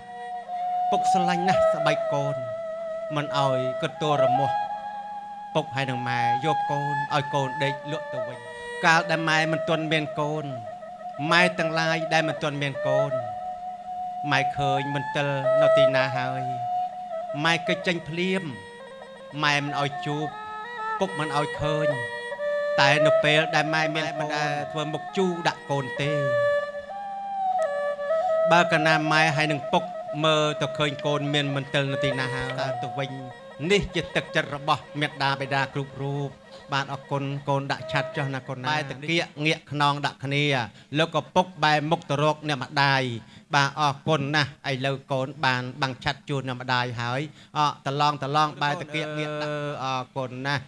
ពុកស្រឡាញ់ណាស់ស្បែកកូនមិនអោយទទួលរមាស់ពុកហើយនឹងម៉ែយកកូនឲ្យកូនដេកលក់ទៅវិញកាលដែលម៉ែមិនទាន់មានកូនម៉ែទាំងឡាយដែលមិនទាន់មានកូនម៉ែឃើញមិនទិលនៅទីណាហើយម៉ែគេចចេញភ្លាមម៉ែមិនអោយជួបពុកមិនអោយឃើញតែនៅពេលដែលម៉ែមានមិនដែលធ្វើមុខជូរដាក់កូនទេបើកាលណាម៉ែហើយនឹងពុកមើលទៅឃើញកូនមានមិនទិលនៅទីណាហើយទៅវិញនេះជាទឹកចិត្តរបស់មេត្តាបិតាគ្រប់រូបបានអរគុណកូនដាក់ឆាត់ចុះណាកូនណាបែរតាគៀកងាកខ្នងដាក់គ្នាលោកក៏ពុកបែរមុខទៅរកអ្នកម្ដាយបាទអរគុណណាស់ឥឡូវកូនបានបាំងឆាត់ជូនអ្នកម្ដាយហើយតឡងបែរតាគៀកងាកអរគុណណាស់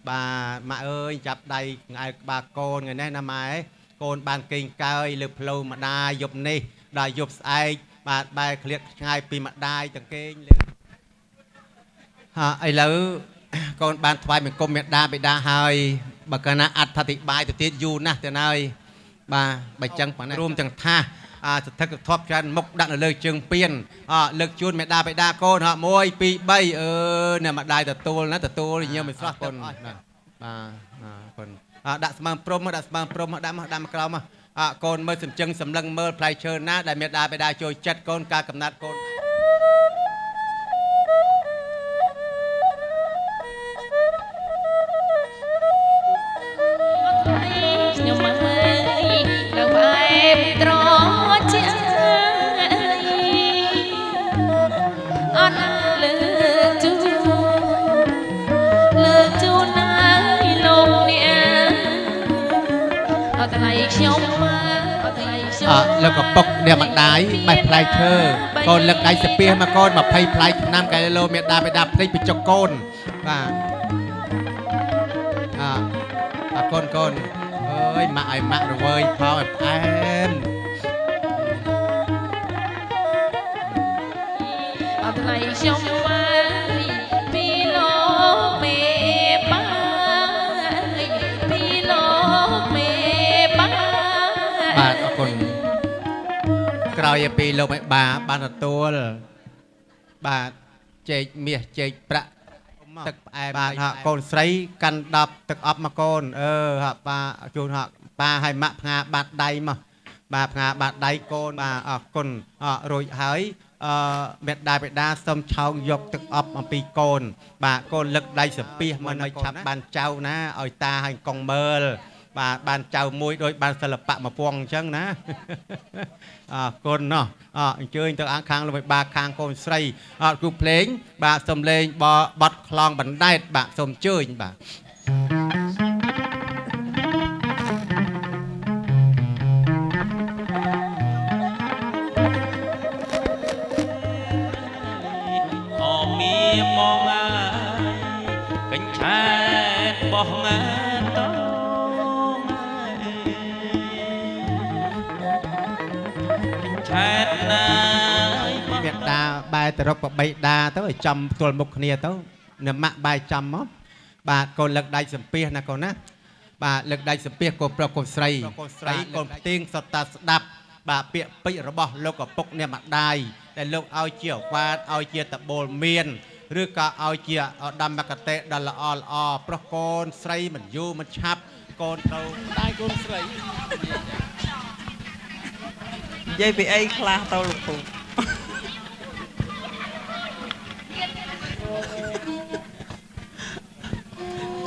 បាទម៉ាក់អើយចាប់ដៃក្អែកក្បាលកូនថ្ងៃនេះណាម៉ែកូនបានកេងកើយលើផ្លូវម្ដាយយប់នេះដល់យប់ស្អែកបាទបែរឃ្លាតឆ្ងាយពីម្ដាយតាកេងលើឥឡូវកូនបានថ្វាយបង្គំមេដាបិតាហើយបើកាលណាអត្ថាធិប្បាយទៅទៀតយូរណាស់ទៅហើយបាទបើចឹងប៉ុណ្ណេះរួមទាំងថាសទ្ធិកធប់ច្រើនមុខដាក់នៅលើជើងពៀនលើកជួនមេដាបិតាកូន1 2 3អ្នកម្ដាយទទួលណាទទួលញើមមិនស្រស់កូនបាទកូនដាក់ស្មើព្រំដាក់មកក្រោមមកកូនមើលសំចឹងសម្លឹងមើលផ្លែឈើណាដែលមេដាបិតាចូលចិត្តកូនការកំណត់កូនខ្ញុំអើយនៅបែបត្រជាអត់លើជូនណាយលោកអ្នកអត់ថ្លៃខ្ញុំអត់ថ្លៃខ្ញុំលោកក៏ពុកអ្នកម្ដាយបេះផ្លែឈើកូនលើកដៃស្ពះមកកូន20ផ្លែឆ្នាំកែលោមេដាបេដាភ្លេចពីចុកកូនបាទកូនអើយម៉ាក់ឲ្យម៉ាក់រវើយផងឲ្យផ្អែមអត់ថ្លៃខ្ញុំពីលោកមេបាយពីលោកមេបាយបាទអរគុណក្រោយពីលោកមេបាបានទទួលបាទចេកមាសចេកប្រាក់ទឹកផ្អែមបាទកូនស្រីកាន់10ទឹកអប់មកកូនប៉ាជូនប៉ាឲ្យម៉ាក់ផ្ងាបាត់ដៃមកបាទផ្ងាបាត់ដៃកូនបាទអរគុណរួចហើយមេដាបេដាសូមឆោងយកទឹកអប់អំពីកូនបាទកូនលឹកដៃស្ពះមិនឲ្យឆាប់បានចៅណាឲ្យតាឲ្យកងមើលបាទបានចៅមួយដូចបានសិល្បៈមកពងអញ្ចឹងណាកូនណោះអញ្ជើញទៅខាងលោកមេបាខាងកូនស្រីគ្រូភ្លេងបាទសូមលេងបទខ្លងបណ្ដែតបាទសូមអញ្ជើញបាទអមមានមក បោះងាតងឆែតណាយ មេដាបែរទៅរកបបីដាទៅឲ្យចំផ្ទាល់មុខគ្នាទៅអ្នកម៉ាក់បែរចំមកបាទកូនលើកដៃសំពះណាកូនណាបាទលើកដៃសំពះកូនប្រុសកូនស្រីកូនផ្ទៀងសតតាស្ដាប់បាទពាក្យពេចន៍របស់លោកឪពុកអ្នកម្ដាយដែលលោកឲ្យជាអវាទឲ្យជាតបូលមានឬក៏ឲ្យជាដំមកតេដ៏ល្អល្អប្រុសកូនស្រីមិនយូរមិនឆាប់កូនត្រូវម្ដាយកូនស្រី និយាយពីអីខ្លះទៅលោកគ្រូ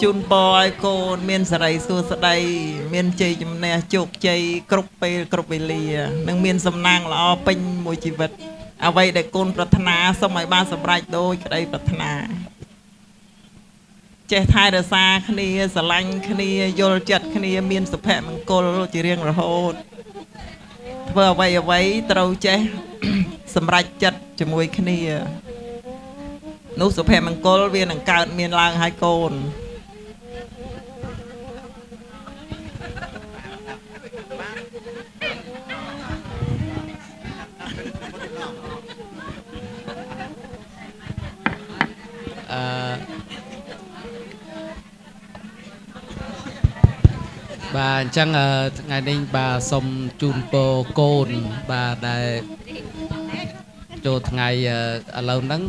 ជូនពរឲ្យកូនមានសេរីសួស្តីមានជ័យជំនះជោគជ័យគ្រប់ពេលគ្រប់វេលានិងមានសំណាងល្អពេញមួយជីវិតអ្វីដែលកូនប្រាថ្នាសូមឲ្យបានសម្រេចដោយក្តីប្រាថ្នាចេះថែរក្សាគ្នាស្រឡាញ់គ្នាយល់ចិត្តគ្នាមានសុភមង្គលជារៀងរហូតធ្វើអ្វីអ្វីត្រូវចេះ សម្រេចចិត្តជាមួយគ្នានោះសុភមង្គលវានឹងកើតមានឡើងឲ្យកូន បាទអញ្ចឹងថ្ងៃនេះបាទសូមជូនពរកូនបាទដែលចូលថ្ងៃឥឡូវហ្នឹង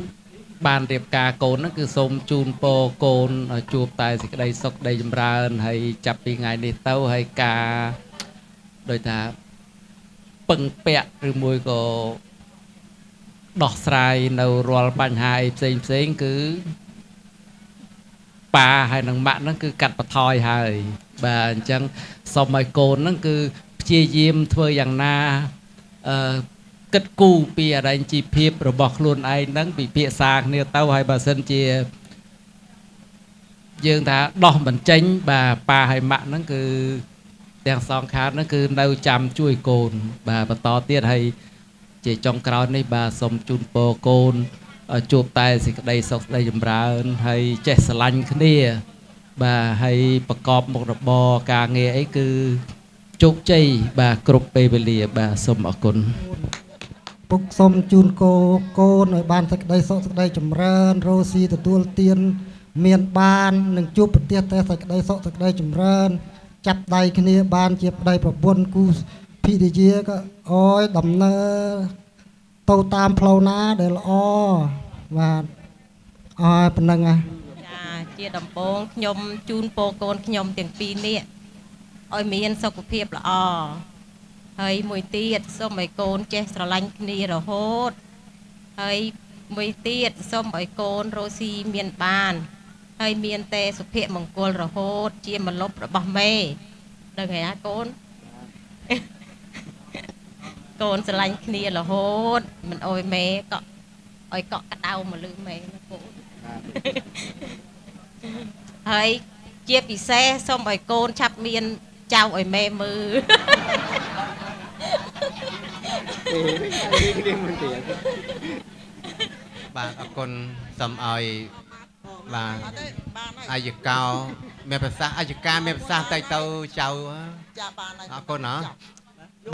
បានរៀបការកូនហ្នឹងគឺសូមជូនពរកូនជួបតែសេចក្តីសុខដីចម្រើនហើយចាប់ពីថ្ងៃនេះទៅហើយការដូចថាពឹងពាក់ឬមួយក៏ដោះស្រាយនៅរាល់បញ្ហាផ្សេងផ្សេងគឺប៉ាហើយនឹងម៉ាក់ហ្នឹងគឺកាត់បន្ថយហើយបាទអញ្ចឹងសូមឲ្យកូនហ្នឹងគឺព្យាយាមធ្វើយ៉ាងណាគិតគូរពីអរិញជីភាពរបស់ខ្លួនឯងហ្នឹងពិភាក្សាគ្នាទៅហើយបើសិនជាយើងថាដោះមិនចេញបាទប៉ាហើយម៉ាក់ហ្នឹងគឺទាំងសងខាងហ្នឹងគឺនៅចាំជួយកូនបាទបន្តទៀតហើយជាចុងក្រោយនេះបាទសូមជូនពរកូនជួបតែសេចក្តីសុខស្តីចម្រើនហើយចេះស្រឡាញ់គ្នាបាទហើយប្រកបមុខរបរការងារអីគឺជោគជ័យបាទគ្រប់ពេលវេលាបាទសូមអរគុណ ពុកសូមជូនកូនឲ្យបានសេចក្តីសុខសេចក្តីចម្រើនរស់ស៊ីទទួលទានមានបាននឹងជួបប្រទេសតែសេចក្តីសុខសេចក្តីចម្រើនចាប់ដៃគ្នាបានជាប្តីប្រពន្ធគូភរិយាក៏អោយដំណើរទៅតាមផ្លូវណាដែលល្អបាទអើប៉ុណ្ណឹងហ่ะ ចាជាដំបូងខ្ញុំជូនពរកូនខ្ញុំទាំងពីរនាក់ឲ្យមានសុខភាពល្អហើយមួយទៀតសូមឲ្យកូនចេះស្រឡាញ់គ្នារហូតហើយមួយទៀតសូមឲ្យកូនរស់ស៊ីមានបានហើយមានតែសុភមង្គលរហូតជាម្លប់របស់មេដឹងហើយកូនកូនស្រឡាញ់គ្នារហូតមិនអោយមេក៏ឲ្យកក់កដៅមកលឺមេណាកូនហើយជាពិសេសសូមឲ្យកូនឆាប់មានចៅឲ្យមេមើល បាទអរគុណសូមឲ្យបាទអាយកោមានប្រសាសន៍អាយកាមានប្រសាសន៍តែទៅចៅអរគុណហ៎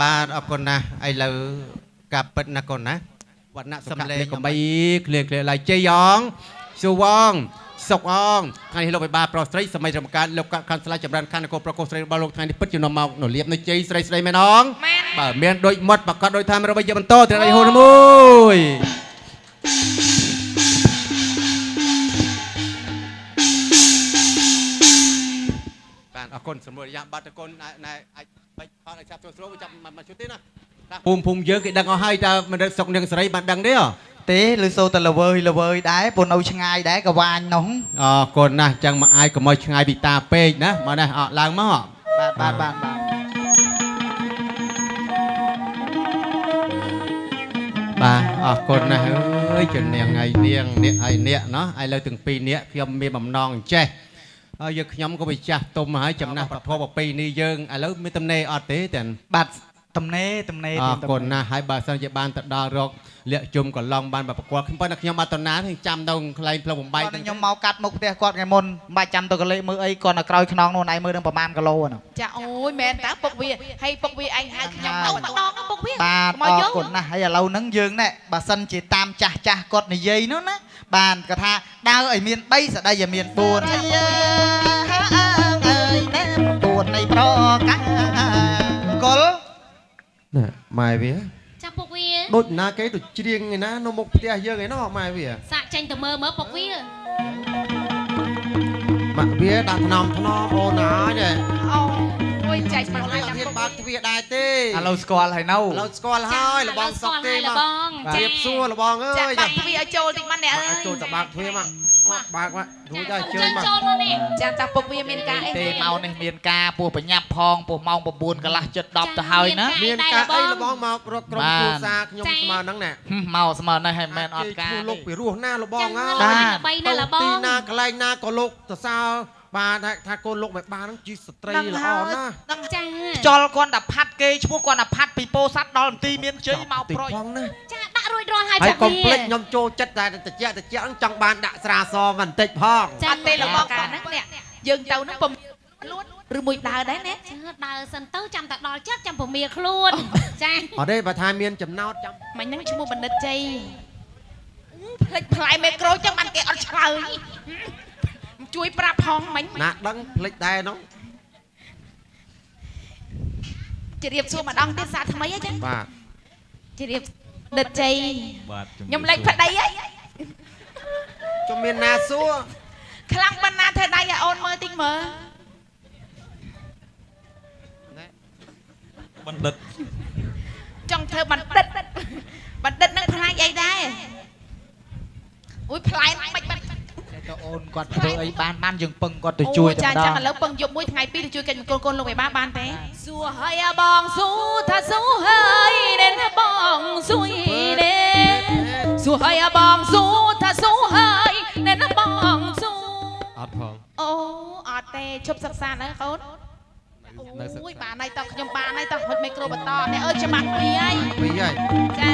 បាទអរគុណណាស់ឥឡូវការពិតណាកូនណាវណ្ណៈសំលេងកំបីគ្លៀឡៃជ័យយ៉ងស៊ូវងសុកអងថ្ងៃនេះលោកបិបាលប្រុសស្រីសម័យរំការលោកកាន់ស្លាយចម្រើនខណ្ឌនគរប្រកោស្រីរបស់លោកថ្ងៃនេះពិតជានាំមកនៅលៀបនៅជ័យស្រីស្រីមែនអងបាទមានដូចមាត់ប្រកាសដោយថាមានរបស់យើងបន្តត្រៃហូនមួយបាទអរគុណសម្រួលយ៉ាងបាត់តកូនណែអាចបាច់ផតឲ្យចាប់ចូលស្រួលចាប់មកជួយទេណាភូមិយើងគេដឹងអស់ហើយតើមិនរត់សុកនាងស្រីបានដឹងទេទេឬសូទៅល្វើយដែរពូនៅឆ្ងាយដែរក៏វាញនោះ អរគុណណាស់ចឹងមកអាយកុំឲ្យឆ្ងាយពីតាពេកណាមកនេះអត់ឡើងមកបាទអរគុណណាស់អើយជំនាងថ្ងៃនាងអ្នកឯអ្នកណោះឥឡូវទាំងពីរអ្នកខ្ញុំមានបំណងចេះហើយយើងខ្ញុំក៏វិចាស់ទុំហើយចំណាស់ប្រធមប្រពៃនេះយើងឥឡូវមានតំណេអត់ទេតែ បាទ តំណេ អរគុណណាស់ហើយបើសិនជាបានទៅដល់រកលាក់ជុំក៏ឡងបានប្រកួតខ្ញុំប៉ុន្តែខ្ញុំអត់តណាទេចាំនៅកន្លែងផ្លូវបំបី គាត់ខ្ញុំមកកាត់មុខផ្ទះគាត់ថ្ងៃមុនមិនបាច់ចាំទៅកលេមើលអីគាត់នៅក្រោយខ្នងនោះណៃមើលនឹងប្រហែលគីឡូហ្នឹង ចាអូយមែនតើពុកវាហើយពុកវាឯងហៅខ្ញុំទៅម្ដងពុកវា បាទអរគុណណាស់ហើយឥឡូវហ្នឹងយើងណែបើសិនជាតាមចាស់គាត់និយាយនោះណាបានគាត់ថាដើរឲ្យមាន3ស្ដីឲ្យមាន4អើយណែ4នៃប្រកាកុល ណាម៉ែវា ចាំពុកវា ដូចណាគេទៅច្រៀងឯណានៅមុខផ្ទះយើងឯណោះម៉ែវា សាក់ចេញទៅមើលពុកវា ម៉ាក់វាដាក់ថ្នមអូនហើយណែ អូយចែក អ មក ត់ ឲ្យ ហ៊ានបើកទ្វារដែរទេ ឥឡូវស្គាល់ហើយនៅ ឥឡូវស្គាល់ហើយលបងសុកទេមកជៀបសួរលបងអើ ចាក់ យ បាក់ទ្វារឲ្យចូលតិចមកអ្នកអើយ ចូលទៅបើកទ្វារមកបើកមករួចហើយជើញមក ចូលមកនេះ ចាក់តាពុកវាមានការអី ទេមកនេះមានការពោះបញ្ញាប់ផងពោះម៉ោង9កន្លះជិត10ទៅហើយណា មានការអីលបងមករកក្រុមគ្រួសារខ្ញុំស្មើហ្នឹងណែ មកស្មើនេះហើយមិនអត់ការ គេលោកពីរស់ណាលបងអើ បីណាលបង ទីណាកន្លែងណាក៏លោកសរសើរបាទថាកូនលោកមិនបានហ្នឹងជីស្ត្រីល្អណាស់ ចា ចលគាត់តែផាត់គេឈ្មោះគាត់តែផាត់ពីពោធិ៍សាត់ដល់មន្ទីរមានជ័យមកប្រុយ ផងណា ចាដាក់រួចរាល់ហើយ ហើ ចា យកុំភ្លេចខ្ញុំចូលចិត្តតែតិចហ្នឹងចង់បានដាក់ស្រាសបន្តិចផង អត់ទេរបស់ការហ្នឹងអ្នកយើងទៅហ្នឹងពុំលួនឬមួយដើរដែរណា ចាដើរសិនទៅចាំតែដល់ចិត្តចាំពមៀខ្លួនចា អត់ទេបើថាមានចំណោតចាំ មិញហ្នឹងឈ្មោះបណ្ឌិតជ័យផ្លេចផ្លាយមីក្រូចឹងបានគេអត់ឆ្លើយជួយប្រាប់ផងមិញ ណាដឹងភ្លេចដែរនោះ ជម្រាបសួរម្ដងទៀតសាថ្មីអីចឹង បាទ ជម្រាបដិតជ័យ បាទ ខ្ញុំលេខប្តីអី ជំមានណាសួរ ខ្លាំងប៉ុណ្ណាធ្វើដៃឲ្យអូនមើលតិចមើល បណ្ឌិត ចង់ធ្វើបណ្ឌិតនឹងផ្លាយអីដែរអូយផ្លាយមិនបាច់ ទៅអូនគាត់ធ្វើអីបានយើងពឹងគាត់ទៅជួយតែ ចា ម្ដ ចាំ ង ឥឡូវពឹងយប់មួយថ្ងៃពីរទៅជួយកិច្ចមង្គលកូនលោកឯបានទេសួរហើយបងសួរថាសួរហើយnênបងសួរនេះសួរហើយបងសួរថាសួរហើយnênបងសួរ អត់ផង អូអត់ទេជប់សិក្សាទៅកូនអូយបានហើយតោះខ្ញុំបានហើយតោះហុចមីក្រូបន្តអ្នកអើយច្បាស់ពីហើយ ពីហើយ ចា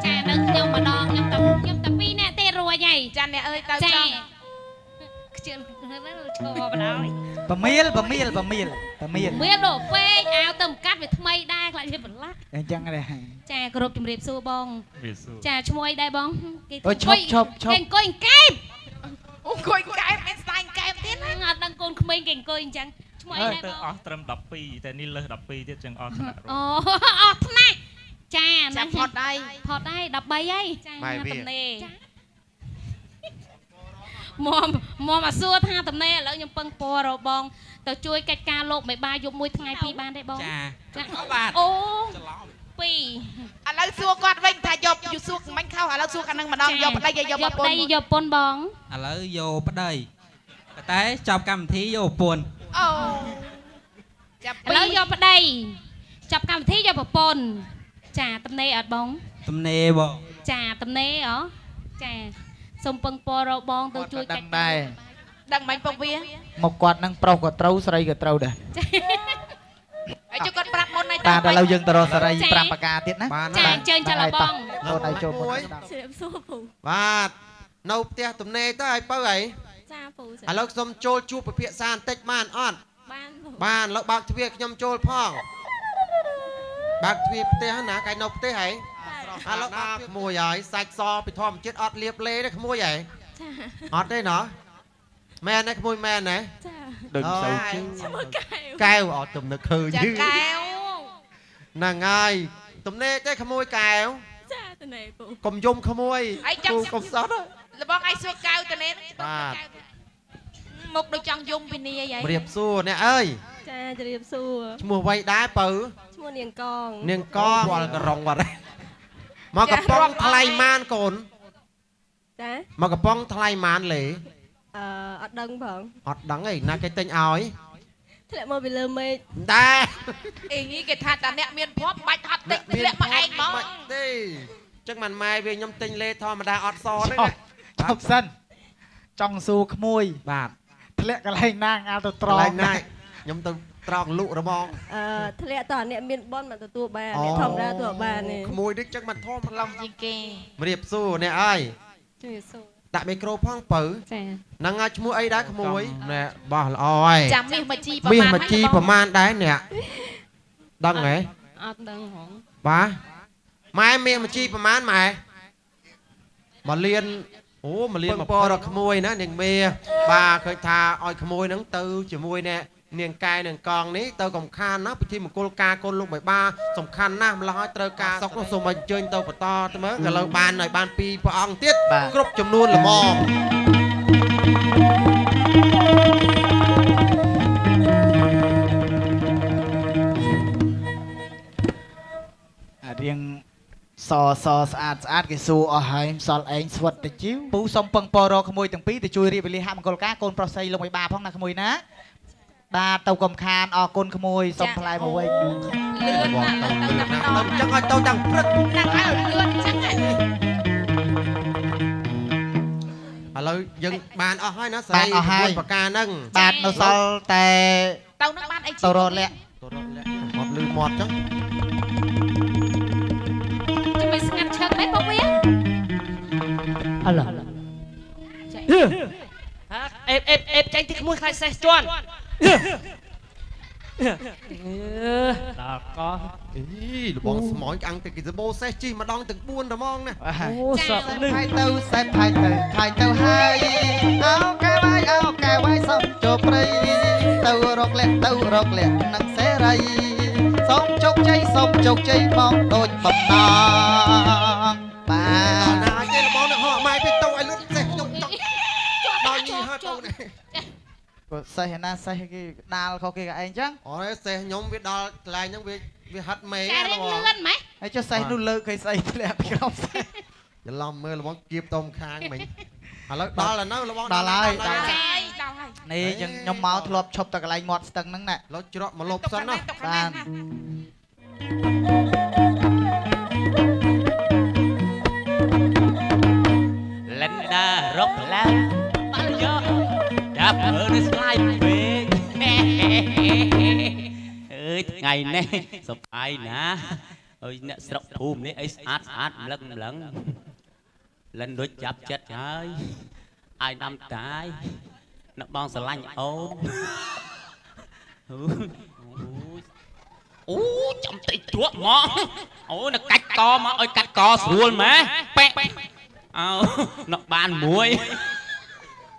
ចានៅខ្ញុំម្ដងខ្ញុំតែ2នាក់ទេរួចហើយ ចាអ្នកអើយទៅ ចា ចង់ ខ្ជិលឈរបណ្ដោយ ប្រមៀល មានដល់ពេកអាវទៅមកកាត់វាថ្មីដែរខ្លាចវាបន្លាស់ អញ្ចឹងដែរ ចាគោរពជំរាបសួរបងចាឈ្មោះអីដែរបងគេ អូយឈប់ គេអង្គុយកែប អង្គុយកែបមានស្ដាយកែបទៀតណា អត់ដឹងកូនក្មេងគេអង្គុយអញ្ចឹងឈ្មោះអីដែរ ទៅ បង អស់ត្រឹម12តែនេះលើស12ទៀតចឹងអស់ថ្នាក់ អូអស់ថ្នាក់ចា ចាំផតដៃ ផតដែរ13ហើយចាតំណេមកសួរថាតំណេឥឡូវខ្ញុំពឹងពណ៌របងទៅជួយកិច្ចការលោកមេបាយប់មួយថ្ងៃពីរបានទេបងចាបាទអូពីរ ឥឡូវសួរគាត់វិញថាយកសួរមិនខុសឥឡូវសួរខាងនឹងម្ដងយកប្តីយកប្រពន្ធ យកពុនបង ឥឡូវយកប្តីតែចប់កម្មវិធីយកប្រពន្ធ អូចាប់ ឥឡូវយកប្តីចាប់កម្មវិធីយកប្រពន្ធចាតំណេអត់បង ទំនេរបង ចាតំណេហ៎ចាសូមពឹងពររបងទៅជួយ ដឹង កិច្ច ដែរ ដឹងមិនពុកវា មកគាត់នឹងប្រុសក៏ត្រូវស្រីក៏ត្រូវដែរ ហើយជួយគាត់ប្រាប់មុនឲ្យ បាទឥឡូវយើងទៅរកសេរី5ប្រការទៀតណា បាន ចាអញ្ជើញចាលបង អូនឲ្យចូលមុន ជម្រាបសួរពូ បាទនៅផ្ទះទំនេរទៅឲ្យបើអី ចាពូ ឥឡូវខ្ញុំចូលជួបពិភាក្សាបន្តិចបានអត់ បានពូ បានឥឡូវបើកទ្វារខ្ញុំចូលផងបើកទ្វារផ្ទះណាកាយនៅផ្ទះហីឥឡូវបើកក្មួយហើយសាច់សពីធម្មជាតិអត់លៀបលេទេក្មួយហី ចា អត់ទេណោះមែនទេក្មួយមែនទេ ចា ដូចសូវជឿ ឈ្មោះកែវ កែវអត់ទំនឹកឃើញ ចាកែវ ហ្នឹងហើយទំនេរទេក្មួយកែវ ចាតំណេពូ កុំយំក្មួយ ហើយចាំ កុំសត់ លបងឲ្យសួរកែវទៅនេះ បាទ មុខដូចចង់យំពីនេះអី ប្រៀបសួរអ្នកអើយ ចាជម្រាបសួរ ឈ្មោះអ្វីដែរបើ ឈ្មោះនាងកង នាងកងវល់ករងបាត់ហើយមកកំប៉ុងថ្លៃម៉ានកូន ចា មកកំប៉ុងថ្លៃម៉ានលេ អត់ដឹងផង អត់ដឹងអីណាគេទិញឲ្យ ធ្លាក់មកពីលើមេឃ ដែរ អីនេះគេថាតាអ្នកមានភ័ព្វបាច់ហត់តិចធ្លាក់មកឯងហ្មង បាច់ទេចឹងមិនម៉ែវាខ្ញុំទិញលេធម្មតាអត់សទេ ចប់សិនចង់សួរក្មួយ បាទ ធ្លាក់កន្លែងណាអាទៅត្រ កន្លែ ង់ ងណាខ្ញុំទៅ ត្រង់លក់របង ធ្លាក់តើអ្នកមានបនមកទទួលបាន អូ អ្នកធម្មតាទទួលបាននេះ ក្មួយនេះចឹងមិនធំឡំ ជីគេ រៀបសួរអ្នកអើយ ជួយសួរ ដាក់មីក្រូផងបើ ចា ហ្នឹងហើយឈ្មោះអីដែរក្មួយណែបោះល្អហើយ ចាំមាសមកជី មាសមកជីប្រមាណដែរអ្នកដឹងហ៎ អត់ដឹងហង បាទម៉ែមាសមកជីប្រមាណម៉ែមកលៀនអូមកលៀនមកពរក្មួយណានាងមេបាទឃើញថាឲ្យក្មួយហ្នឹងទៅជាមួយអ្នកនាងកែនាងកងនេះទៅកំខានណាពិធីមង្គលការកូនលោកបៃបាសំខាន់ណាស់ម្ល៉េះឲ្យត្រូវការសុកនោះសូមអញ្ជើញទៅបន្តទៅមើលឥឡូវបានឲ្យបានពីរព្រះអង្គទៀតគ្រប់ចំនួនល្មម រៀងសស្អាតស្អាតគេសួរអស់ហើយសល់ឯងស្វិតទៅជីវពូសុំពឹងពររកក្មួយទាំងពីរទៅជួយរៀបវេលាហមង្គលការកូនប្រុសស្រីលោកបៃបាផងណាក្មួយណាបាទទៅកំខានអរគុណក្មួយសុំផ្លែមកវិញ លឿនណាស់ទៅតែម្ដង ទៅចឹងឲ្យទៅទាំងព្រឹក ណាស់ហើយលឿនចឹងហ៎ ឥឡូវយើងបានអស់ហើយណាស្រីប្រការហ្នឹង បាទនៅសល់តែ ទៅនឹងបានអី ទៅរត់លាក់ មាត់លឺមាត់ចឹង ចាំមិនស្ងាត់ឈឹងដែរពុកវា អឡ អេបចាញ់ទីក្មួយខ្លាចសេះជន់ដល់កោ អីលបងស្មោចអង្គទៅគេសបោសេះជីម្ដងទាំង4ត្មងណា អូសក់នេះ ហើយទៅសេះហើយទៅហើយអោកែវាយសុំជោព្រៃទៅរកលាក់នឹងសេរីសុំជោគជ័យបងដូចបំណងបាទ ណាគេលបងនឹងហោះម៉ែទៅឲ្យលុតសេះខ្ញុំចង់ដល់ញីហើយបងនេះ សេះណាសេះគេដាល់ខុសគេក៏ឯងចឹង អូយសេះខ្ញុំវាដល់កន្លែងហ្នឹងវាហិតមេ តែរៀងលឿនម៉េះ ហើយចុះសេះនោះលើកគេស្អីធ្លាក់ពីក្រោមសេះ ច្រឡំមើលលបងគៀបតុំខាងមិញឥឡូវដល់ហើយនៅលបង ដល់ហើយ ដល់ហើយ នេះយើងខ្ញុំមកធ្លាប់ឈប់ទៅកន្លែងមាត់ស្ទឹងហ្នឹងណា ឡូវច្រកមកលប់សិនណា បាន លិនដារកឡាបាល់យកចាប់មើលនេះស្លាយពេកអើយថ្ងៃនេះសុបាយណាអើយអ្នកស្រុកភូមិនេះអីស្អាតម្លឹងលិនដូចចាប់ចិត្តហើយអាយដាំតាយអ្នកបងស្រឡាញ់អូនអូចាំតិចជ្រក់មកអូអ្នកកាច់កមកឲ្យកាត់កស្រួលម៉ែប៉ែអើអ្នកបានមួយ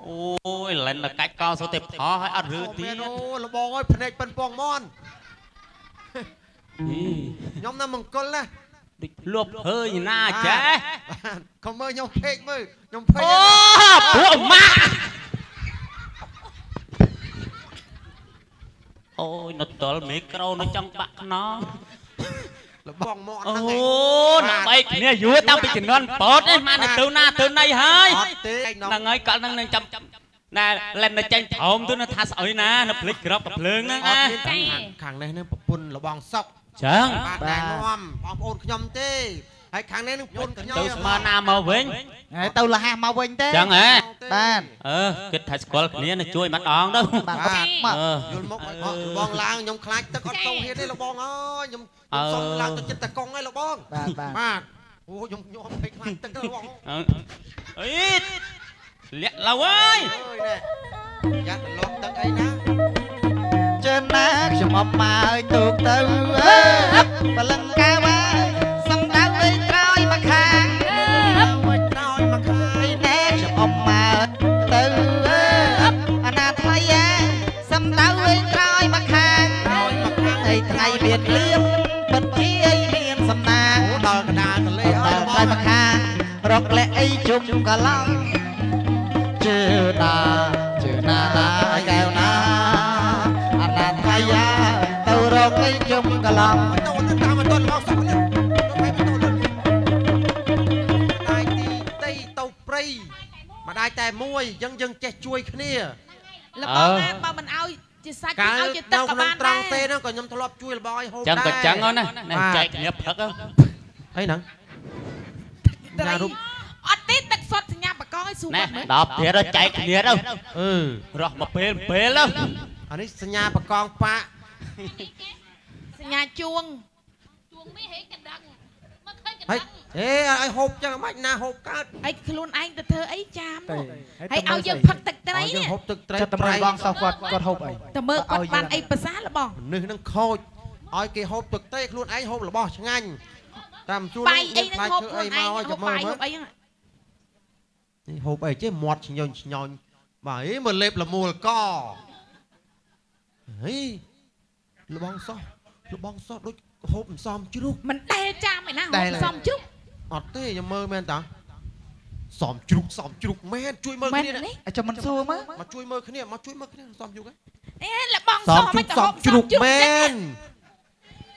អូយលិនតែកាច់កសុទ្ធតែផោឲ្យអត់រឿទៀត អូលបងអើយភ្នែកប៉ិនពងមន់ខ្ញុំនៅមង្គលណា ដូចលប់ភើញណាចេះ កុំមើលខ្ញុំពេកមើលខ្ញុំភ័យ អូពួកម៉ាក់អូយនៅតល់មីក្រូនៅចង់បាក់ខ្នង លបងមក អូ ហ្នឹងឯង ដើម្បីគ្នាយួរតាំងពីជំនាន់ពតនេះមកទៅណាទៅណីហើយ អត់ទេ ហ្នឹងហើយកាលហ្នឹងនឹងចាំណែលែននៅចាញ់ធំទៅនៅថាស្អុយណានៅភ្លេចក្របកំភ្លើងហ្នឹង អ ណា ត់មានខាងនេះនឹងប្រពន្ធលបងសុក ចឹង បាទណែនាំបងប្អូនខ្ញុំទេហើយខាងនេះនឹងប្រពន្ធខ្ញុំ ទៅស្មើណាមកវិញ ហើយទៅលះមកវិញទេ ចឹងហ៎ បាន គិតថាស្គាល់គ្នានឹងជួយម្ដងទៅ បាទ យល់មកឲ្យបងឡើងខ្ញុំខ្លាចទឹកអត់ទៅហ៊ានទេលបងអើយខ្ញុំសុំឡើងទៅចិត្តតកងឯងលបង បាទអូខ្ញុំញោមពេកខ្លាចទឹកលបង អីលាក់ឡៅអើយ អើយណែយ៉ាត់លំទឹកអីណា ចិនណាខ្ញុំអបមកឲ្យទូកទៅបលឹងកែវាយសំដៅវិញក្រោយមកខាង វិញក្រោយមកខាង ណែខ្ញុំអបមកទៅអាណាថ្លៃសំដៅវិញក្រោយមកខាងហើយថ្ងៃមានលៀបបិទជាមានសំណាង អូដល់កណ្ដាលទន្លេអើយ ក្រោយមកខាងរកលែអីជុំកឡងជឿណាកែវណាអាណាថ្លៃទៅរកអីជុំកឡង ទៅតាមមិនទាន់មកសុកលឹកដៃទីដីទៅព្រៃម្ដាយតែមួយយើងចេះជួយគ្នា លបងណាបើមិនឲ្យជាសាច់ឲ្យជាទឹកក៏បាន ត្រ ដែរ ង់ទេហ្នឹងក៏ខ្ញុំធ្លាប់ជួយលបងឲ្យហូប ចឹង ដែរ ក៏ចឹងណាចែកគ្នាផឹក អីហ្នឹង ត្រីអត់ទេទឹកសុតសញ្ញាបកឲ្យស៊ូ ណែ បាត់មើល ដល់ទៀតចែកគ្នាទៅរស់មកពេលទៅ អានេះសញ្ញាបកងប៉ា សញ្ញាជួងមិនហេកណ្ដឹងមកឃើញកណ្ ហេ ដឹង អេឲ្យហូបចឹងមិនណាហូបកើត អីខ្លួនឯងទៅធ្វើអីចាមនោះហើយ ទៅមើល ឲ្យយើង ស្អី ផឹកទឹកត្រី ឲ្យយើង នេះ ហូបទឹកត្រី ចិត្តតែមើលបងសោះគាត់ហូបអី ទៅមើលគាត់បានអីភាសាលបង នេះនឹងខូចឲ្យគេហូបទឹកត្រីខ្លួនឯងហូបរបស់ឆ្ងាញ់តាមជួល បាយអីហ្នឹងហូប អី ខ្លួន មក ឯង ឲ្យ ហូ ចាំ ប មើ បា ល យ មើ ហូ ល បអីហ្នឹង នេះហូបអីចេះមាត់ឆ្ញញ់បាទអីមើលលេបលមូលកហីលបងសោះដូចហូបមិនសមជ្រូក មិនដែលចាមឯណាហូបសំជ្រុក អត់ទេខ្ញុំមើលមែនតាសមជ្រូកមែនជួយមើល មែន គ្នា នេះ ចាំមិនសួរមើល មកជួយមើលគ្នាសមជ្រូក អេលបង ស សម ជ្រូ មិន ក ទៅ ស ហូ ម ប ជ្រូក សំ មែន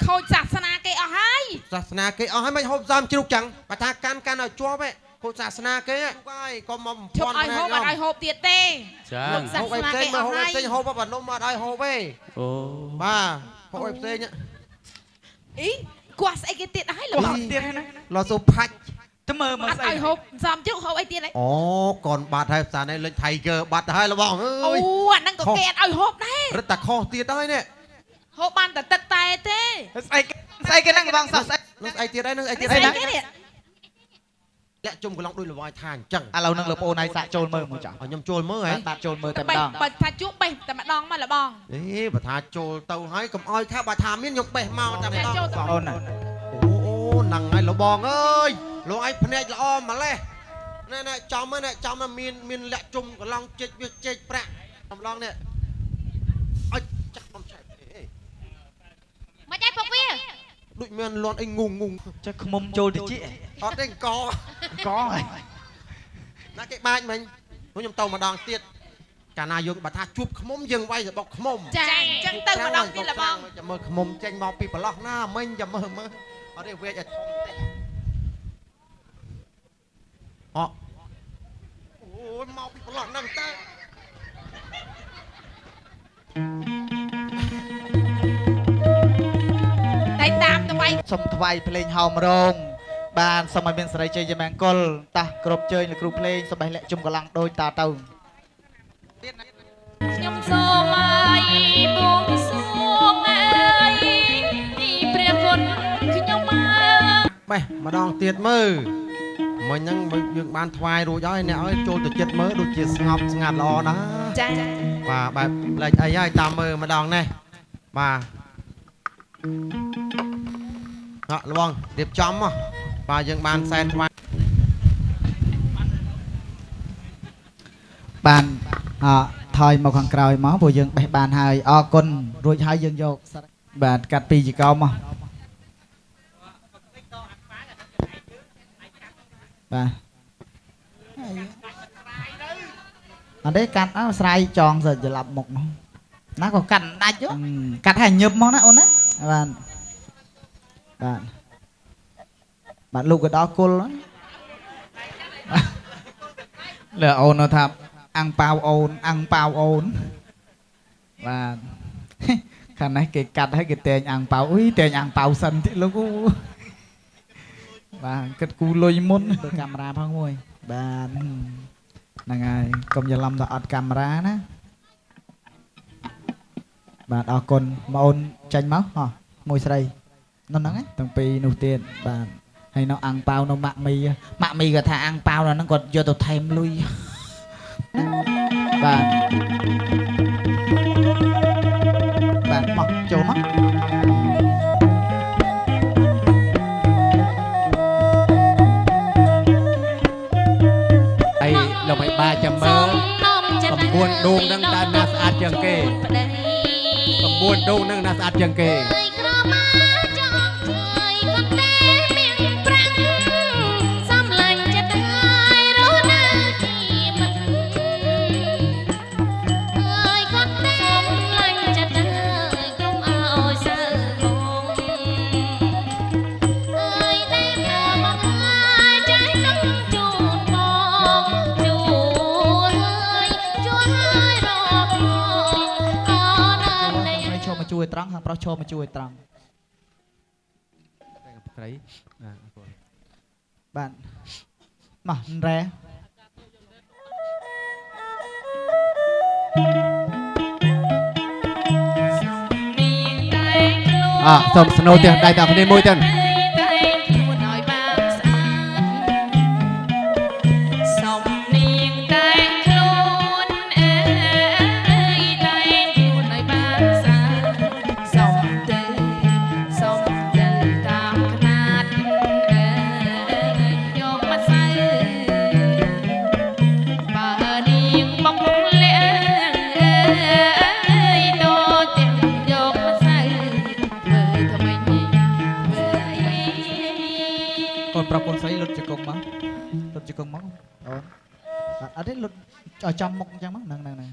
ខូចសាសនាគេអស់ហើយ សាសនាគេអស់ហើយមិនហូបសមជ្រូកចឹងបើថាកាន់ឲ្យជាប់ឯងហូបសាសនាគេហើយកុំមក ជប់ឲ្យហូបអត់ឲ្យហូបទៀតទេ ចា ហូបសា ហូប ស អី នា ផ្សេ គេ ង អ មក ស់ ហូបអី ហើយ ផ្សេងហូបបើនំអត់ឲ្យហូបទេ អូ បាទហូបអីផ្សេង អីគាត់ស្អីគេទៀតហើយលបង ទៀតហើយណា លសូផាច់ ទៅមើល អត់ ស្អី ឲ្យហូបសំជ្រុកហូបអីទៀតហើយ អូកូនបាត់ហើយផ្សារនេះលេង Tiger បាត់ហើយលបងអ អូ ើយ អាហ្នឹងក៏គេអត់ឲ្យហូបដែរ រឹតតែខុសទៀតហើយនេះ ហូបបានតែទឹកតែទេ ស្អីគេហ្នឹងបងសោះស្អី នឹងអីទៀតហើយនឹងអីទៀត ស្អី ហើយ គេនេះ លាក់ជុំកន្លងដូចលវាយថាអញ្ចឹង ឥឡូវនឹងលោកប្អូនឯងសាក់ចូលមើលមកចា ខ្ញុំចូលមើលហ៎ បាទចូលមើលតែម្ បេះ ដង បើថាជួបបេះតែម្ដងមកលបង អេបើថាចូលទៅហើយកុំអោយថាបើថាមានខ្ញុំបេះមកតែម្ដង អូនណា អូហ្នឹងហើយលបងអើយលោកឯងភ្នែកល្អម្លេះណែចំមានលាក់ជុំកន្លងជិចវាជិចប្រាក់ម្ដងនេះអើយចាក់បំឆែកអេ មកចៃពុកវា ដូចមានលន់អីងង ចេះខ្មុំចូលតិច អត់ទេក កហើយ ណាគេបាច់មិញខ្ញុំទៅម្ដងទៀតកាលណាយើងបើថាជួបខ្មុំយើងវាយទៅបុកខ្មុំ ចាអញ្ចឹងទៅម្ដងទៀតលបង ចាំមើលខ្មុំចេញមកពីប្រឡោះណាមិញចាំមើលអត់ទេវាយឲ្យធំទេអូយមកពីប្រឡោះហ្នឹងតើ តែតាមទៅវាយ សុំថ្វាយភ្លេងហោមរង បានសូមឲ្យមានសេរីជ័យជាមង្គលតាស់គ្រប់ជើញលោកគ្រូភ្លេងសម្បេះលាក់ជុំកន្លងដូចតទៅ ខ្ញុំសូមឲ្យបួងសួងអើយព្រះគុណខ្ញុំមក បេះម្ដងទៀតមើលមិញហ្នឹងយើងបានថ្វាយរួចហើយអ្នកឲ្យចូលទៅចិត្តមើលដូចជាស្ងប់ស្ងាត់ល្អណាស់ ចា បាទបែបលេចអីហើយតាមមើលម្ដងនេះបាទអត់លបងរៀបចំមកបាទយើងបានសែនថ្វាយ បានថយមកខាងក្រោយមកព្រោះយើងបេះបានហើយអរគុណរួចហើយយើងយកបាទកាត់ពីជីកោមកបាទអត់ទេកាត់ស្រ័យចងសិច្រឡប់មុខនោះណាក៏កាត់ដាច់កាត់ឲ្យញឹបមកណាអូនណាបាទលោកក៏ដល់គុលលើអូនថាអាំងប៉ាវអូនបាទខាងនេះគេកាត់ឲ្យគេតែងអាំងប៉ាវអុយតែងអាំងប៉ាវសិនតិលោកបាទគិតគូលុយមុនទៅកាមេរ៉ាផងមួយបាទហ្នឹងហើយកុំច្រឡំទៅអត់កាមេរ៉ាណាបាទអរគុណបងអូនចាញ់មកមួយស្រីនោះហ្នឹងទាំងពីរនោះទៀតបាទហើយនៅអាំងប៉ាវនៅម៉ាក់មីក៏ថាអាំងប៉ាវហ្នឹងគាត់យកទៅថែមលុយបាទមកចូលមក អីលោកមិនបាចាំមើល9ដួងនឹងដើរណាស្អាតជាងគេ9ដួងនឹងណាស្អាតជាងគេ ជួយត្រង់ខាងប្រុសឈរមកជួយត្រង់ស្រី បាទមករ៉ែ នាងតា សុំស្នូទៀតដៃតាគ្នាមួយទៀត កូនប្រុសកូនស្រីលុតជង្គង់មកលុតជង្គង់មកអូនអត់ទេលុតឲ្យចំមុខអញ្ចឹងមកហ្នឹងបាទហ្នឹងហើយ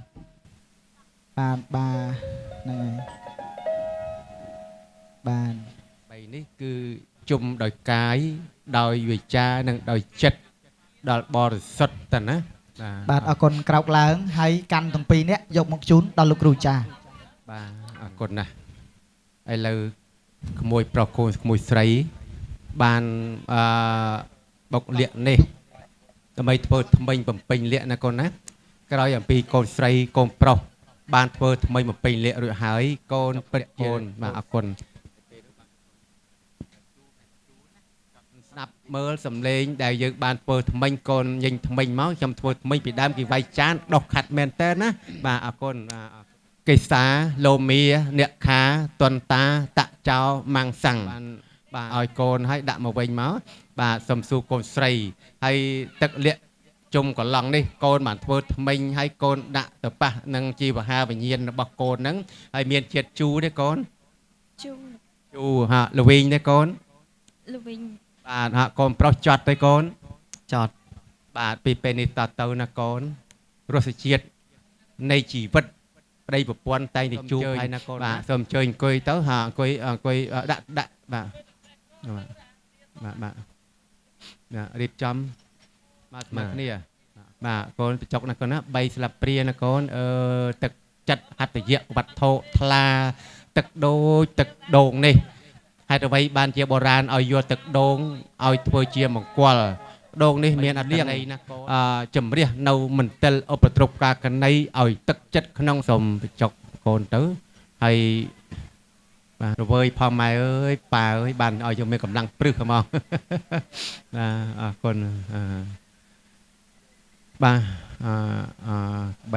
បាទ 3នេះគឺជុំដោយកាយដោយវាចានិងដោយចិត្តដល់បរិសុទ្ធតណា បាទអរគុណក្រោកឡើងហើយកាន់ទាំងពីរនាក់យកមកជូនដល់លោកគ្រូចាស់ បាទអរគុណណាស់ឥឡូវក្មួយប្រុសកូនក្មួយស្រីបានបុកលៀកនេះដើម្បីធ្វើថ្មីបំពេញលៀកណាកូនណាក្រោយអំពីកូនស្រីកូនប្រុសបានធ្វើថ្មីបំពេញលៀករួចហើយកូនព្រឹកកូនបាទអរគុណស្ដាប់មើលសំឡេងដែលយើងបានធ្វើថ្មីកូនញញថ្មីមកខ្ញុំធ្វើថ្មីពីដើមគេវាយចានដោះខាត់មែនតើណាបាទអរគុណកេសាលោមៀអ្នកខាតនតាតចោម៉ាំងសាំងបាទឲ្យកូនឲ្យដាក់មកវិញមកបាទសុំសួរកូនស្រីហើយទឹកលាក់ជុំកន្លងនេះកូនបានធ្វើថ្មិញឲ្យកូនដាក់ទៅប៉ះនឹងជីវហាវិញ្ញាណរបស់កូនហ្នឹងហើយមានជាតិជូរទេកូនជូរហាល្វីងទេកូនល្វីងបាទហាកូនប្រុសចត់ទេកូនចត់បាទពីពេលនេះតទៅណាកូនរសជាតិនៃជីវិតប្តីប្រពន្ធតែងតែជួបហើយណាកូនបាទសូមអញ្ជើញអង្គុយទៅហាអង្គុយដាក់បាទបាទរៀបចំបាទស្មើគ្នាបាទកូនបញ្ចុកណាកូនណា3ស្លាបព្រាណាកូនទឹកចិត្តអត្តយៈវត្ថុថ្លាទឹកដូចទឹកដូងនេះហេតុអ្វីបានជាបុរាណឲ្យយកទឹកដូងឲ្យធ្វើជាមង្គលដូងនេះមានអត្ថន័យណាកូនជំរះនៅមន្ទិលឧបទ្រពការកណីឲ្យទឹកចិត្តក្នុងសូមបញ្ចុកកូនទៅហើយបាទរវើយផងម៉ែអើយប៉ាអើយបានឲ្យយើងមានកម្លាំងព្រឹសហ្មងបាទអរគុណបា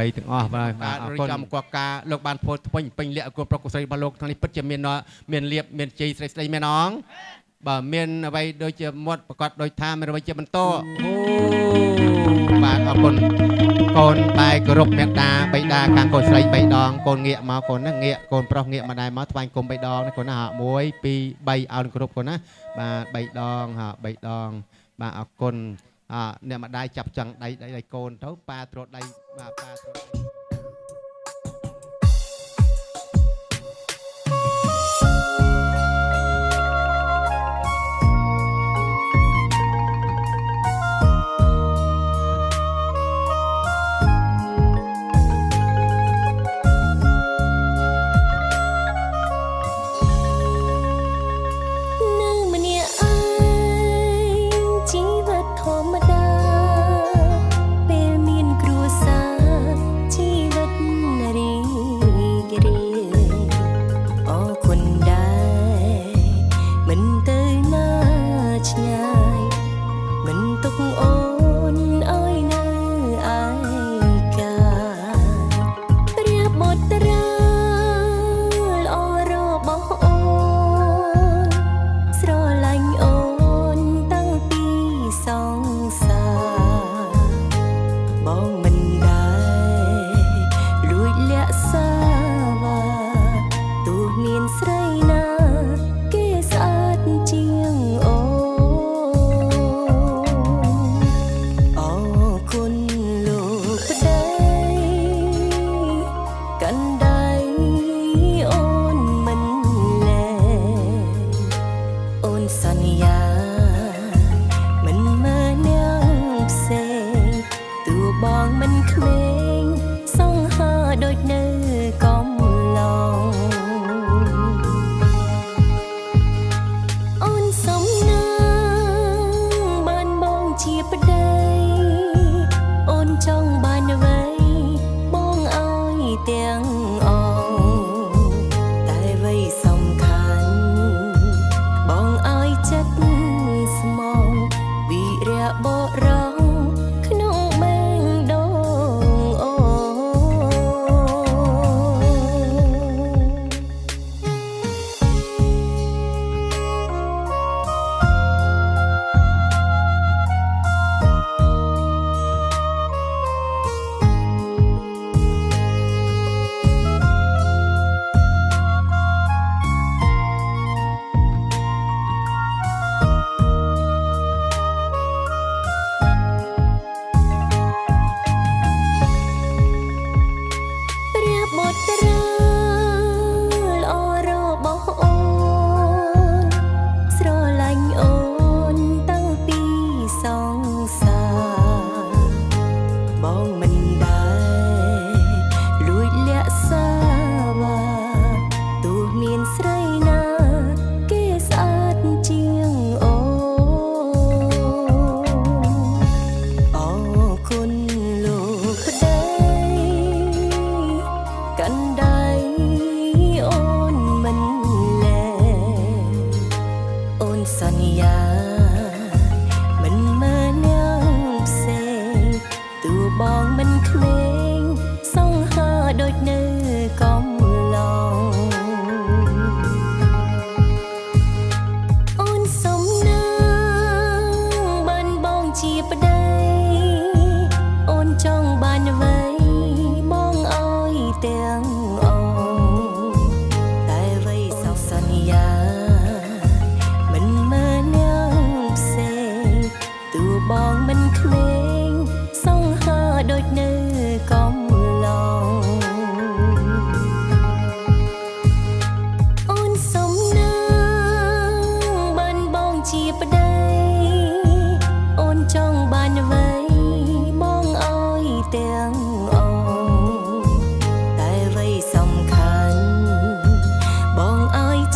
ទ3ទាំងអស់បាទអរគុណចំកការលោកបានពោលថ្មិញពេញលក្ខគុណប្រុសកុសលរបស់លោកថ្ងៃនេះពិតជាមានលៀបមានជ័យស្រីស្ដីមែនអងបាទមានអ្វីដូចជាមាត់ប្រកាសដូចថាមានអ្វីជាបន្តអូបាទអរគុណកូនបាយគោរពមេត្តាបិតាខាងកូនស្រី3ដងកូនងាកមកកូនណាងាកកូនប្រុសងាកមកដែរមកថ្វាយគុំ3ដងណាកូនណា1 2 3ឲ្យគោរពកូនណាបាទ3ដង3ដងបាទអរគុណអ្នកម្ដាយចាប់ចង្ដៃកូនទៅប៉ាត្រួតដៃបាទប៉ាត្រួតដៃ ទាំងអងតែអ្វីសំខាន់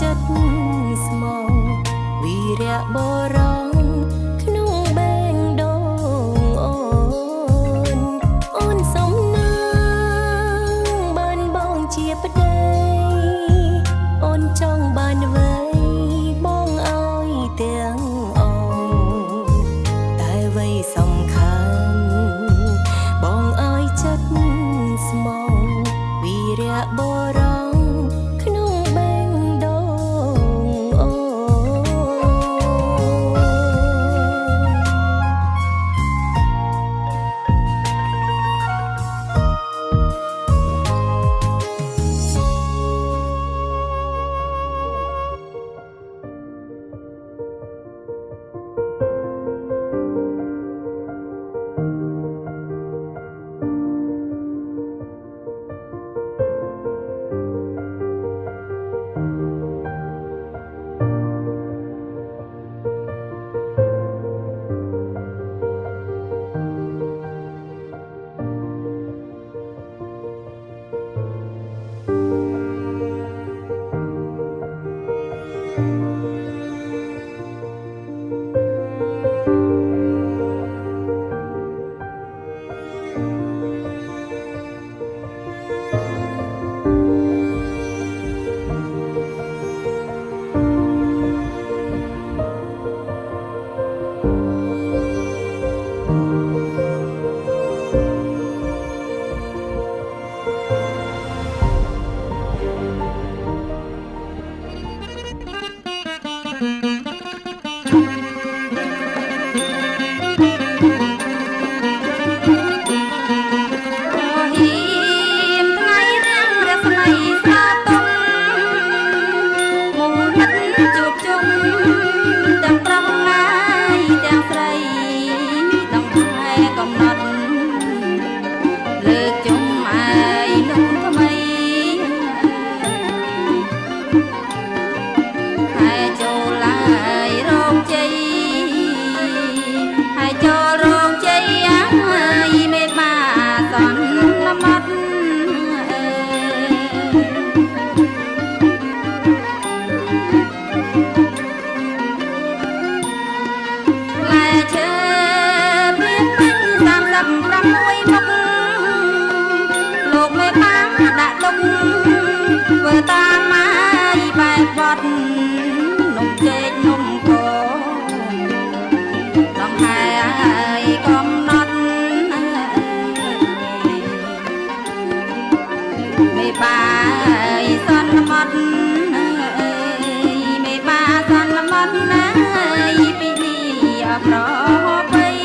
ចិត្តស្មងវីរៈបរងក្នុងបេងដូងអូនសំណាងបានបងជាប្តីអូនចង់បានអ្វីបងឲ្យទាំងអងតែអ្វីសំខាន់បងឲ្យចិត្តស្មងវីរៈបរងក្នុងបេងដូងអូធ្វើតាមម៉ាយបែបវត្តនំចេកនំកដងហើយកំណត់មេបាយសន្មត់មេបាសន្មត់ណាយពីនេះអប្របី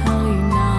ហើយណា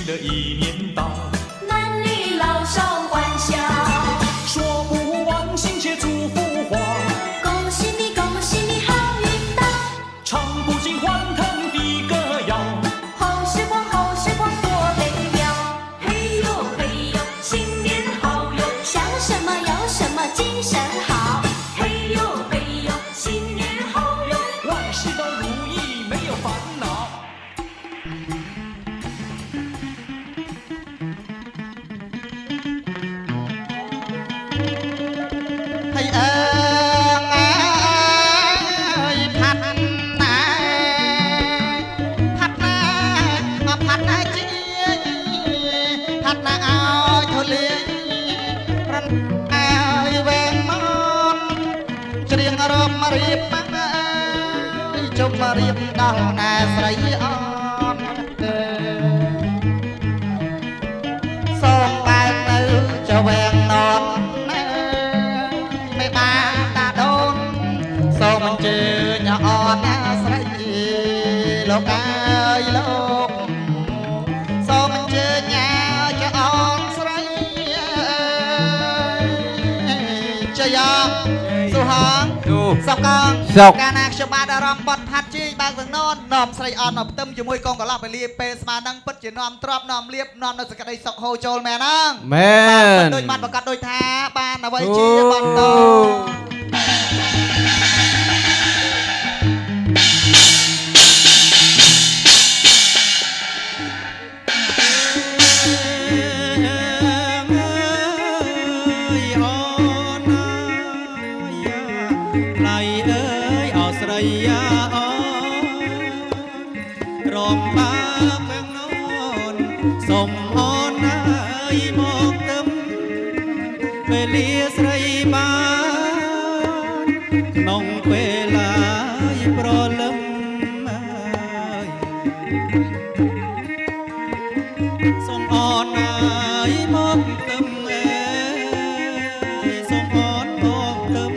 的一年到，男女老少欢笑，说不完心切祝福话，恭喜你，恭喜你好运到，唱不尽欢腾的歌谣，好时光，好时光多美妙，嘿呦嘿呦，新年好哟，想什么要什么精神好，嘿呦嘿呦，新年好哟，万事都如意没有烦恼。ហើយអើយផាត់ណាផាត់ណាផាត់ណាជីផាត់ណាឲ្យធូលីរំឲ្យវែងមកច្រៀងរំរៀបជុំរៀបដល់ណែស្រីអនសូមបែកនៅចវែងននមេបាតាដូនសូមអញ្ជើញអនណាស្រីលោកអើយលោកសូមអញ្ជើញចអនស្រីចយ៉ាងសុហងសុកកងកាលណាខ្ញុំបានអារម្មណ៍បត់ផាត់ជីបើកវងនននាំស្រីអនមកផ្ទឹមជាមួយកងកន្លះពេលលាពេលស្មាននឹងពិតជានាំទ្របនាំលៀបនាំនៅសក្តីសុខហូរចូលមែនហ្នឹង មែន ដូចបាត់ប្រកាសដូចថាបានអ្វីជាបន្តថ្លៃអើយអស្រីយ៉ាអូរំបាពេងនោនសុំអូនអើយមកទឹមពេលលាស្រីបានក្នុងពេលឡាយប្រលឹមអើយសុំអូនអើយមកទឹមអើយសុំអូនមកទឹម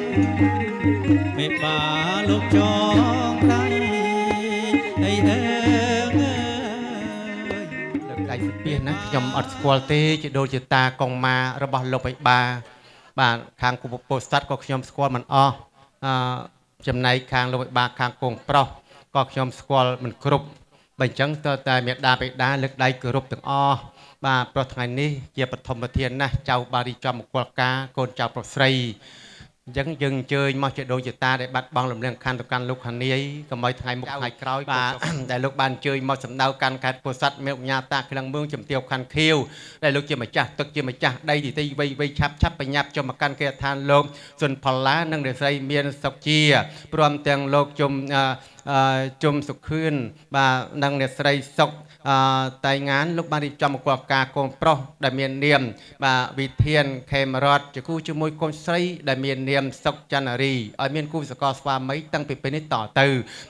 មេបាលោកចងដៃអីអើងអើយ លើកដៃស្ពៀសណាខ្ញុំអត់ស្គាល់ទេជាដូចជាតាកងម៉ារបស់លោកបិបាបាទខាងគូពោធិ៍សាត់ក៏ខ្ញុំស្គាល់មិនអស់ចំណែកខាងលោកបិបាខាងកងប្រុសក៏ខ្ញុំស្គាល់មិនគ្រប់បើអញ្ចឹងតើតែមេដាបិតាលើកដៃគោរពទាំងអស់បាទព្រោះថ្ងៃនេះជាបឋមធានណាស់ចៅបារីចំមង្គលការកូនចៅប្រុសស្រីអញ្ចឹងយើងអញ្ជើញមកជាដូចជាតាដែលបាត់បង់លំនឹងខណ្ឌទៅកាន់លោកខានីយកុំឲ្យថ្ងៃមុខថ្ងៃក្រោយបាទដែលលោកបានអញ្ជើញមកសម្ដៅកាន់ខេត្តពោធិ៍សាត់មានឧញ្ញាតាក្លងមឿងជំទាវខណ្ឌខៀវដែលលោកជាម្ចាស់ទឹកជាម្ចាស់ដីទីវៃឆាប់បញ្ញាប់ចុះមកកាន់គេឋានលោកសុនផល្លានិងរិស្រីមានសុខជាព្រមទាំងលោកជុំសុខឿនបាទនិងអ្នកស្រីសុខតែងានលោកបានរៀបចំមកការកូនប្រុសដែលមាននាមបាទវិធានខេមរតជាគូជាមួយកូនស្រីដែលមាននាមសុកចន្ទរីឲ្យមានគូសកលស្វាមីតាំងពីពេលនេះតទៅ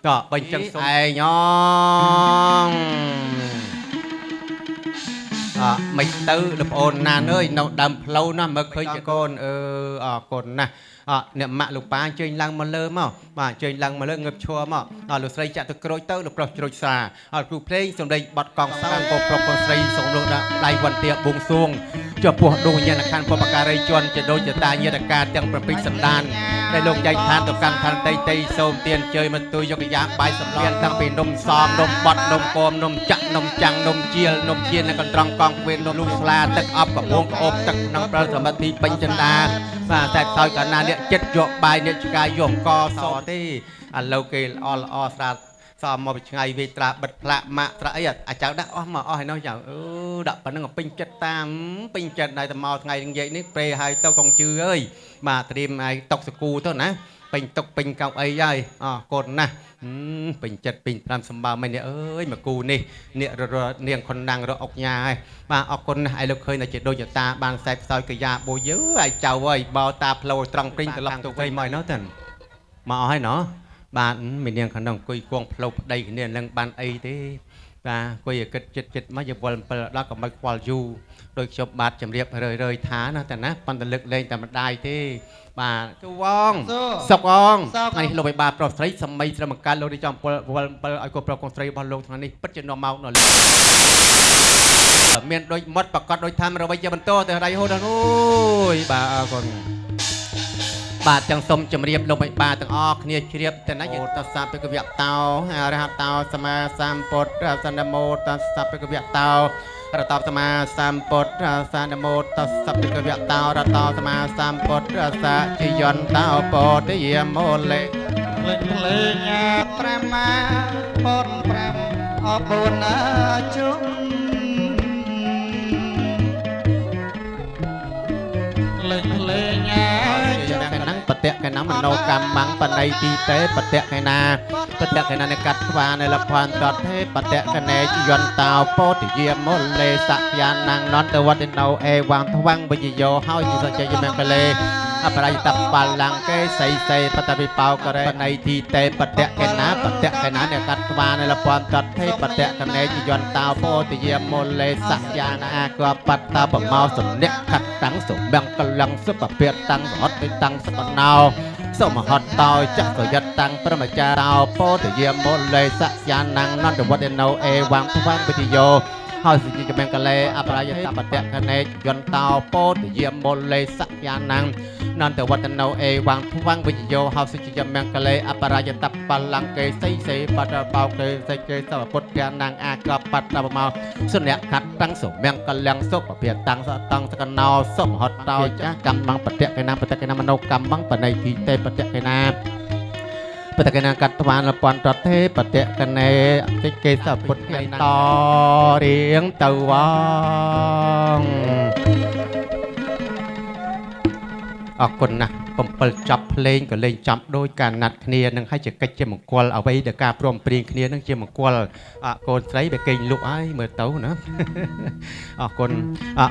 ក៏បើអញ្ចឹងឯងមិនទៅលោកប្អូនណានអើយនៅដើមផ្លូវណាមើលឃើញជាកូនអរគុណណាស់អ្នកម៉ាក់លោកប៉ាអញ្ជើញឡើងមកលើមកបាទអញ្ជើញឡើងមកលើងើបឈរមកលោកស្រីចាក់ទៅក្រូចទៅលោកប្រុសជ្រូចសាគ្រូភ្លេងសំដីបត់កងស្រាងក៏ប្រុសកូនស្រីសូមលោកដាក់ដៃវន្ទាបួងសួងចំពោះដួងវិញ្ញាណក្ខន្ធបុព្វការីជនជាដូចជាតាញាតិការទាំងប្រពេចសម្ដានដែលលោកចែកឋានទៅកាន់ឋានតីសូមទានជើញមកទួយយកយ៉ាងបាយសម្លៀនតាំងពីនំសមនំបត់នំគមនំចាក់នំចាំងនំជាលនំជានិងកន្ត្រងកងគ្វេននំលូស្លាទឹកអប់កំពងក្អូបទឹកក្នុងប្រើសមិទ្ធិពេញចិន្តាបាទតែខ្សោយកាលណាអ្នកចិត្តយកបាយអ្នកឆ្កាយយកកសទេឥឡូវគេល្អស្រាតសមមកពីឆ្ងាយវេត្រាបិទផ្លាកម៉ាក់ត្រាអីអាចៅដាក់អស់មកអស់ហើយនោះចៅដាក់ប៉ុណ្្នឹងពេញចិត្តតាមពេញចិត្តដែរតែមកថ្ងៃនិយាយនេះព្រេហើយទៅកងជឿអើយបាទត្រៀមឲ្យតុកសកូទៅណាពេញតុកពេញកៅអីហើយកូនណាស់ពេញចិត្តពេញតាមសម្បើមិនអើយមកគូនេះនាងនាងខុនណាំងរកអុកញ៉ាហើយបាទអរគុណណាស់ឲ្យលោកឃើញតែជាដូចតាបានខ្សែផ្សោយកាយាបូយើឲ្យចៅអើយបោតាផ្លូវត្រង់ព្រីងត្រឡប់ទៅវិញមកនោះទៅមកអស់ហើយណោះបាទមាននាងខាងនោះអង្គុយគង់ផ្លូវប្តីគ្នានឹងបានអីទេបាទអង្គុយឲ្យគិតចិត្តមកយវល់7ដល់ក៏មិនខ្វល់យូរដោយខ្ញុំបាទជម្រាបរឿយថាណាតែណាប៉ុន្តែលើកលែងតែម្ដាយទេបាទទូវងសុកអងថ្ងៃនេះលោកបិបាទប្រុសស្រីសម័យស្រមកាលលោករៀបចំ7ឲ្យកូនប្រុសកូនស្រីរបស់លោកថ្ងៃនេះពិតជានាំមកនៅ មានដូចមុតប្រកាសដូចថារវៃជាបន្តទៅដៃហូតអូយបាទអរគុណបាទទាំងសូមជម្រាបលោកមេបាទាំងអស់គ្នាជ្រាបតែណាយើងតសាភិកវៈតោអរហតោសមាសម្ពុទ្ធសនមោតសាភិកវៈតោរតបសមាសម្ពុទ្ធសនមោតសាភិកវៈតោរតបសមាសម្ពុទ្ធសាជាយន្តោពោធិយមូលេលេងប្រាមាប៉ុន5អបូនជុំលេងហ្នឹងបតៈកេណាមនោកម្មងបណៃទីតេបតៈកេណានៃកាត់ស្វានៅលភ័ន្តតទេបតៈកណេយន្តោពោធិយាមលេសក្យានងនន្តវតិណោអេវងថ្វាំងវិជ្ជយោហើយជាសច្ចយមង្គលេអបរាយតបលាំងកេសីសេបតវិបោករេបណៃទីតេបតៈកេណានៃកាត់ស្វានៅលភ័ន្តតទេបតៈកណេយន្តោពោធិយាមលេសក្យានអាកបតតបមោសនិកខតតាំងសុបង្គលង្សុបពាតតាំងសហតតាំងសបណោសូមហត់តោចក្រយត្តតាំងព្រមចារោពោធិយាមលេសក្យានងនន្តវតិណោអេវងថ្វាំងវិទ្យោហើយសិជាមង្គលេអបរាយតបតៈកណេយន្តោពោធិយាមលេសក្យានងនន្តវតិណោអេវងថ្វាំងវិទ្យោហើយសិជាមង្គលេអបរាយតបលាំងកេសីសេបតបោកេសីកេសវពុទ្ធានងអាកបតបមោសុនៈខតតាំងសុមង្គលំសុបពាតាំងសតងសកណោសុមហតតោចាកម្មងបតៈកេណាមនោកម្មងបណៃទីតេបតៈកេណាបតកេណាកាត់ថ្វានលពន្តតទេបតកេណេតិកេសពុទ្ធយន្តរៀងទៅវងអរគុណណាស់7ចប់ភ្លេងក៏លេងចាំដោយការណាត់គ្នានឹងឲ្យជាកិច្ចជាមង្គលអ្វីដែលការព្រមព្រៀងគ្នានឹងជាមង្គលកូនស្រីវាគេងលុកហើយមើលទៅណាអរគុណ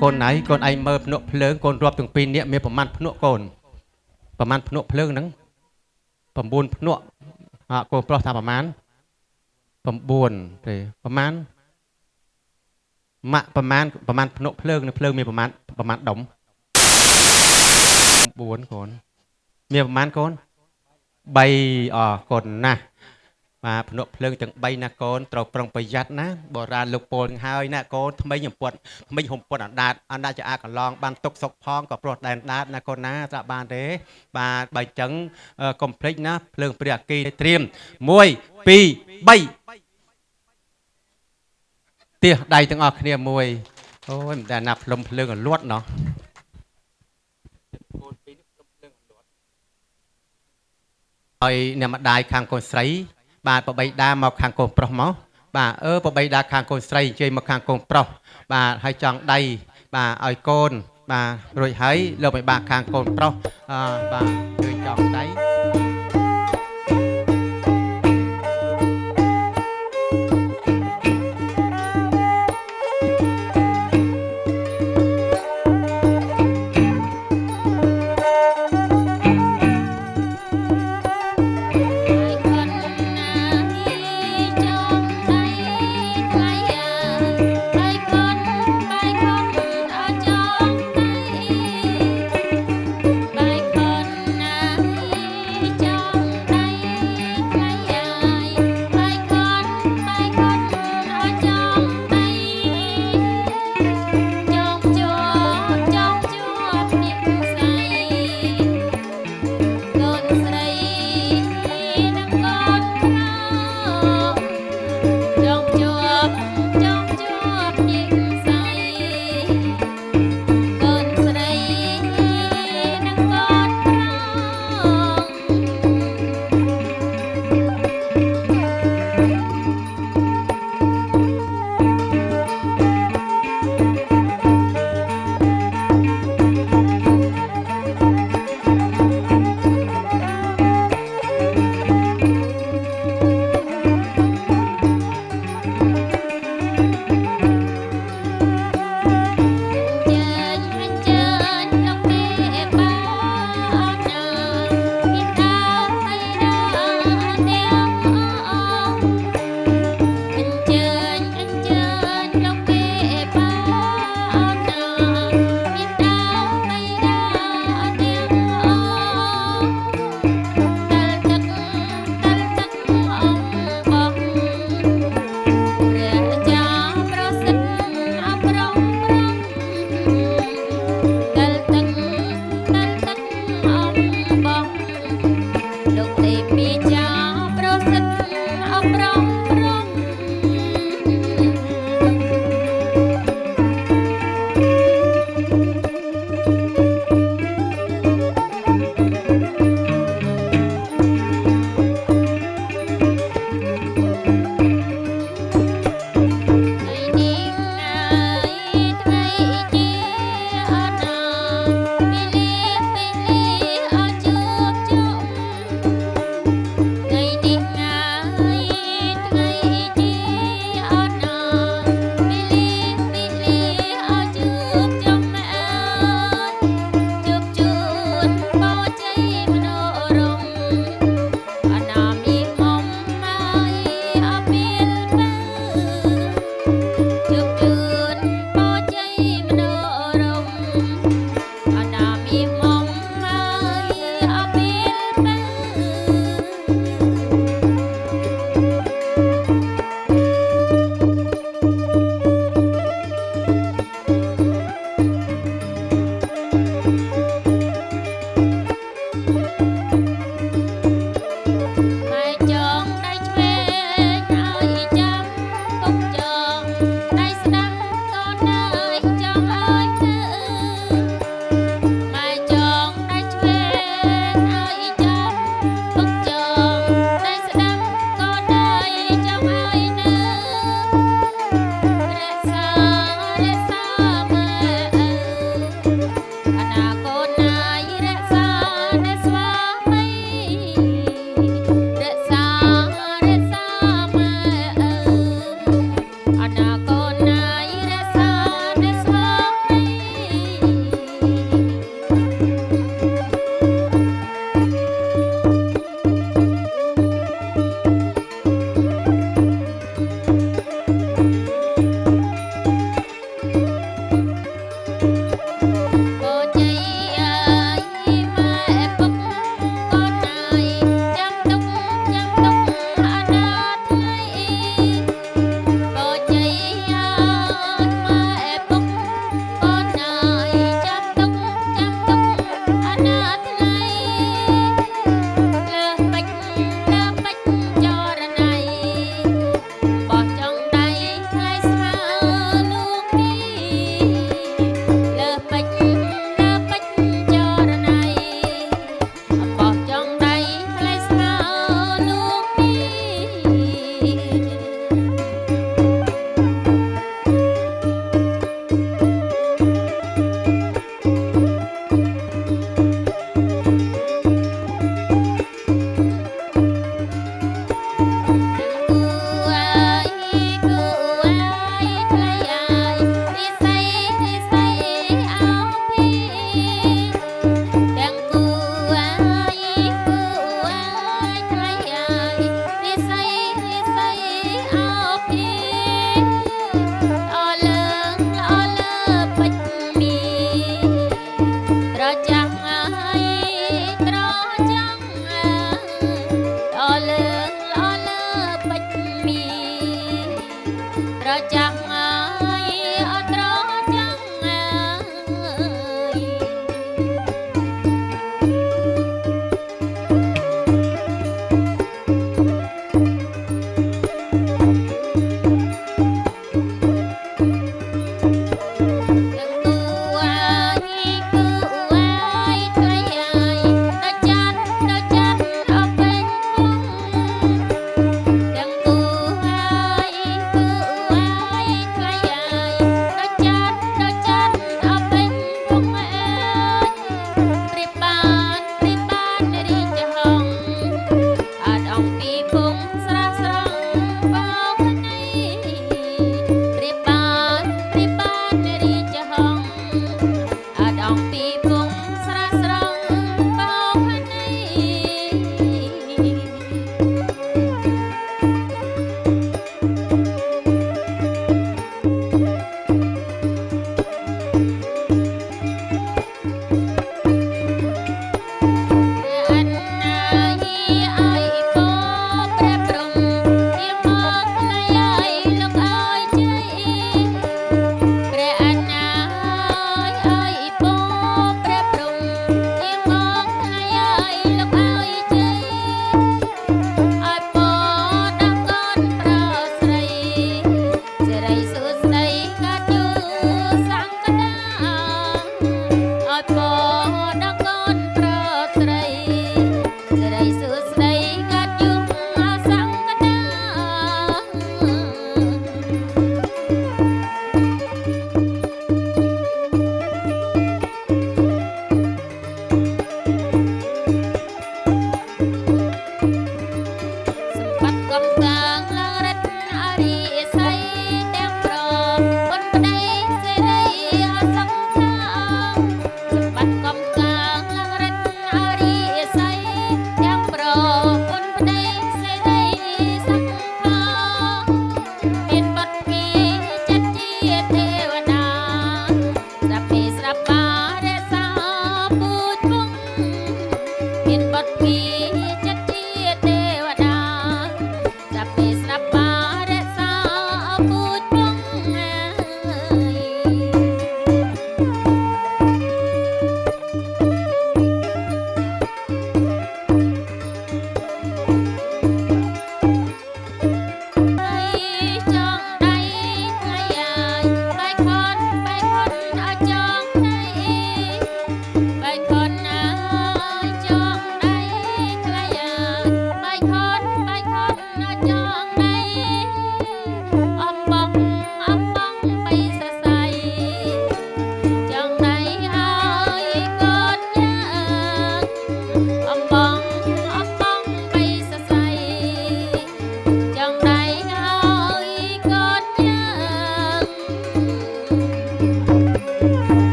កូនឯងមើលភ្នក់ភ្លើងកូនរាប់ទាំងពីរនាក់មានប្រមាណភ្នក់កូនប្រមាណភ្នក់ភ្លើងហ្នឹង9ភ្នក់កូនប្រុសថាប្រមាណ9ទេប្រមាណម៉ាក់ប្រមាណភ្នក់ភ្លើងនៅភ្លើងមានប្រមាណដុំ9កូនមានប្រមាណកូន3កូនណាស់បាទភ្នក់ភ្លើងទាំង3ណាកូនត្រូវប្រុងប្រយ័ត្នណាបុរាណលោកពោលហើយណាកូនថ្មីហំពុតអណ្ដាតជាអាកន្លងបានទុកសុកផងក៏ព្រោះដែនដាតណាកូនណាស្រាប់បានទេបាទបើអញ្ចឹងកុំភ្លេចណាភ្លើងព្រះអគិត្រៀម1 2 3ទៀសដៃទាំងអស់គ្នាមួយអូយមិនដែលណាភ្លុំភ្លើងលួតណោះហើយអ្នកម្ដាយខាងកូនស្រីបាទប្របីដាមកខាងកូនប្រុសមកបាទប្របីដាខាងកូនស្រីជ័យមកខាងកូនប្រុសបាទហើយចង់ដៃបាទឲ្យកូនបាទរួចហើយលោកឲ្យបាខាងកូនប្រុសបាទជួយចង់ដៃ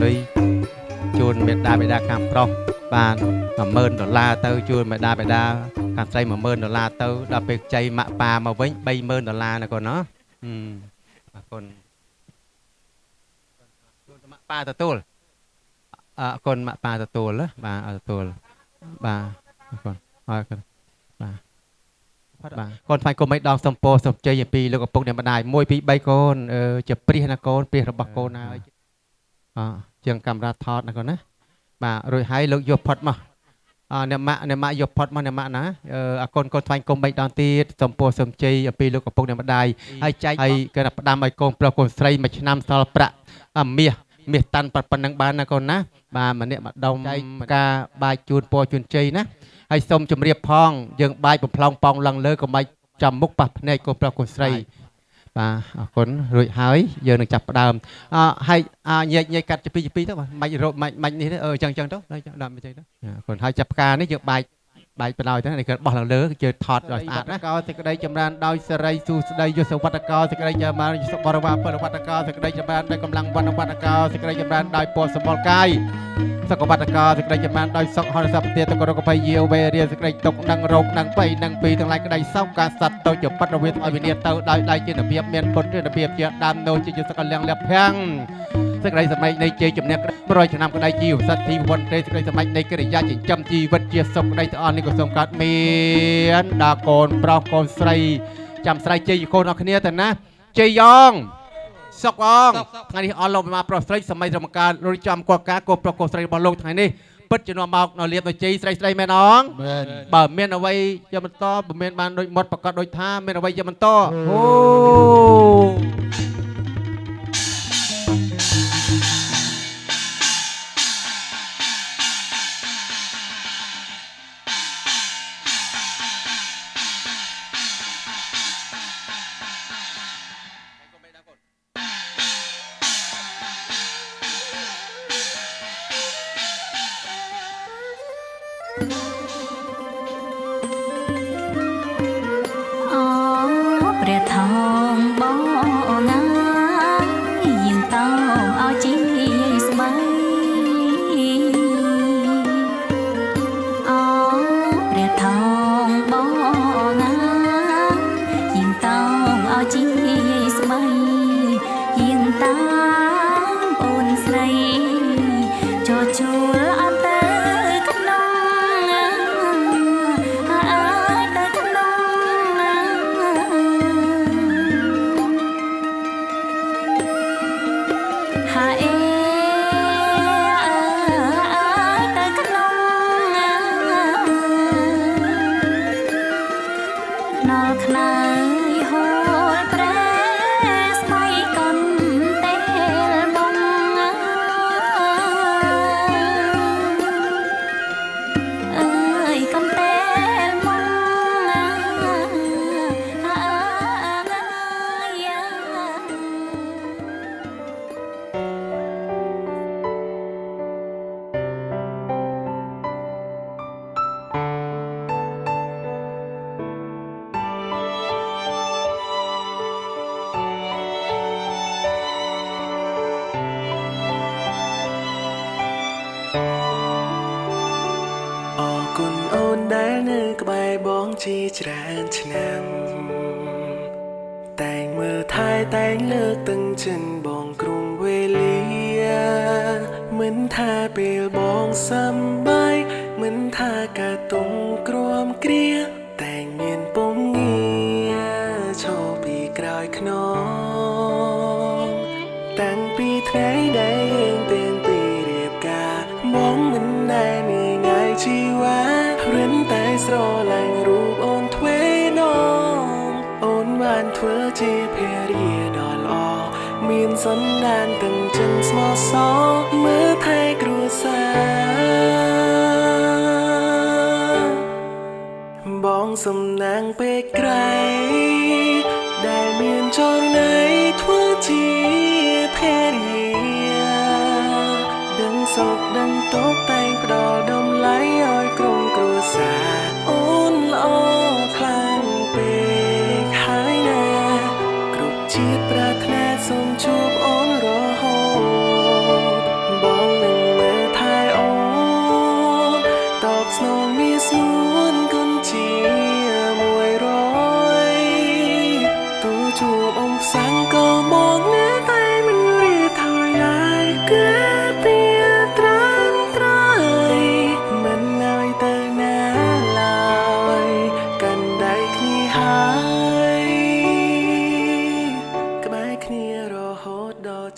លុយជួនមេដាបេដាខាងប្រុសបាន$10000ទៅជួនមេដាបេដាខាងស្រី$10000ទៅដល់ពេលចៃម៉ាក់ប៉ាមកវិញ$30000ណាកូនណាអរគុណជួនម៉ាក់ប៉ាទទួលអរគុណម៉ាក់ប៉ាទទួលបាទទទួលបាទអរគុណអរគុណបាទកូនថ្វាយគុំមិនដងសំពោសំជ័យអំពីលោកឪពុកអ្នកម្ដាយ1 2 3កូនជាព្រះណាកូនព្រះរបស់កូនហើយជាងកាមេរ៉ាថតណាកូនណាបាទរួចហើយលោកយកផុតមកអ្នកម៉ាក់យកផុតមកអ្នកម៉ាក់ណាអកូនកូនថ្វាយគុំ3ដងទៀតសំពោសំជ័យអំពីលោកឪពុកអ្នកម្ដាយហើយចែកឲ្យគេផ្ដាំឲ្យកូនប្រុសកូនស្រីមួយឆ្នាំសល់ប្រាក់មាសតាន់ប៉ុណ្ណឹងបានណាកូនណាបាទម្នាក់ម្ដុំចែកការបាយជូនពរជូនជ័យណាហើយសូមជម្រាបផងយើងបាយបំផ្លងប៉ងឡើងលើកុំបាច់ចាំមុខប៉ះភ្នែកកូនប្រុសកូនស្រីបាទអរគុណរួចហើយយើងនឹងចាប់ផ្ដើមហើយញែកកាត់ពីទៅមិននេះទៅអញ្ចឹងទៅដាក់មិនចឹងទៅអរគុណហើយចាប់ផ្កានេះយើងបាយបណ្ដោយទៅនេះគឺបោះឡើងលើគឺថតឲ្យស្អាតណាកោសេចក្តីចម្រើនដោយសេរីសុស្ដីយុសវត្តកោសេចក្តីចម្រើនសុបរិវាពលវត្តកោសេចក្តីចម្រើនដោយកម្លាំងវត្តកោសេចក្តីចម្រើនដោយពណ៌សម្បល់កាយសុខវត្តកោសេចក្តីចម្រើនដោយសុខហរសពទាតករុកភ័យយាវេរាសេចក្តីទុកនឹងរោគនឹងបៃនឹងពីទាំងឡាយក្តីសោកការសត្វទៅជាបត្តវិទ្យាឲ្យវិនិច្ឆ័យទៅដោយដៃជាភាពមានពុទ្ធជាភាពជាដើមនៅជាសកលលះភាំងសេចក្តីសម្ដែងនៃជ័យជំនះប្រយឆ្នាំក្តីជីវសត្វទីវន្តសេចក្តីសម្ដែងនៃកិរិយាចិញ្ចឹមជីវិតជាសុខក្តីទាំងអស់នេះក៏សូមកើតមានដល់កូនប្រុសកូនស្រីចាំស្រីជ័យកូនអរគ្នាទៅណាជ័យយ៉ងសុខអងថ្ងៃនេះអស់លោកមកប្រុសស្រីសម័យរំការរួចចំកលការកូនប្រុសកូនស្រីរបស់លោកថ្ងៃនេះពិតជានាំមកនៅលៀបនៅជ័យស្រីមែនអងបើមានអ្វីយកបន្តបើមានបានដូចមាត់ប្រកាសដូចថាមានអ្វីយកបន្តអូព្រះថោងបងណាយើងតោឲ្យជីស្បៃព្រះថោងបងណាយើងតោឲ្យជីស្បៃយើងតាមអូនស្រីចូលជួលអត់ទៅក្នុងជាច្រើនឆ្នាំតែងមើលថែតែងលើកទាំងចិនបងក្រុងវេលាមិនថាពេលបងសំបាយមិនថាកាតុងក្រមគ្រាតែងមានពងងារឈរពីក្រោយខ្នងតាំងពីថ្ងៃដែលយើងទាំងពីររៀបការបងមិនដែលមានថ្ងៃជីវ៉ារិនតែស្រឡាញ់រូបអូនទ្វេដងអូនបានធ្វើជាភរិយាដ៏ល្អមានសន្តានទាំងចិនស្មោះសរមើលថែគ្រួសារបងសំណាងពេកក្រៃដែលមានចរណៃធ្វើជាភរិយាដឹងសុខដឹងទុក្ខតែងផ្ដល់តម្លៃឲ្យក្រុមគ្រួសារអូនល្អខ្លាំងពេកហើយណាគ្រប់ជាតិប្រាថ្នាសូមជួបអូនរហូតប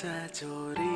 จะចូលរៀ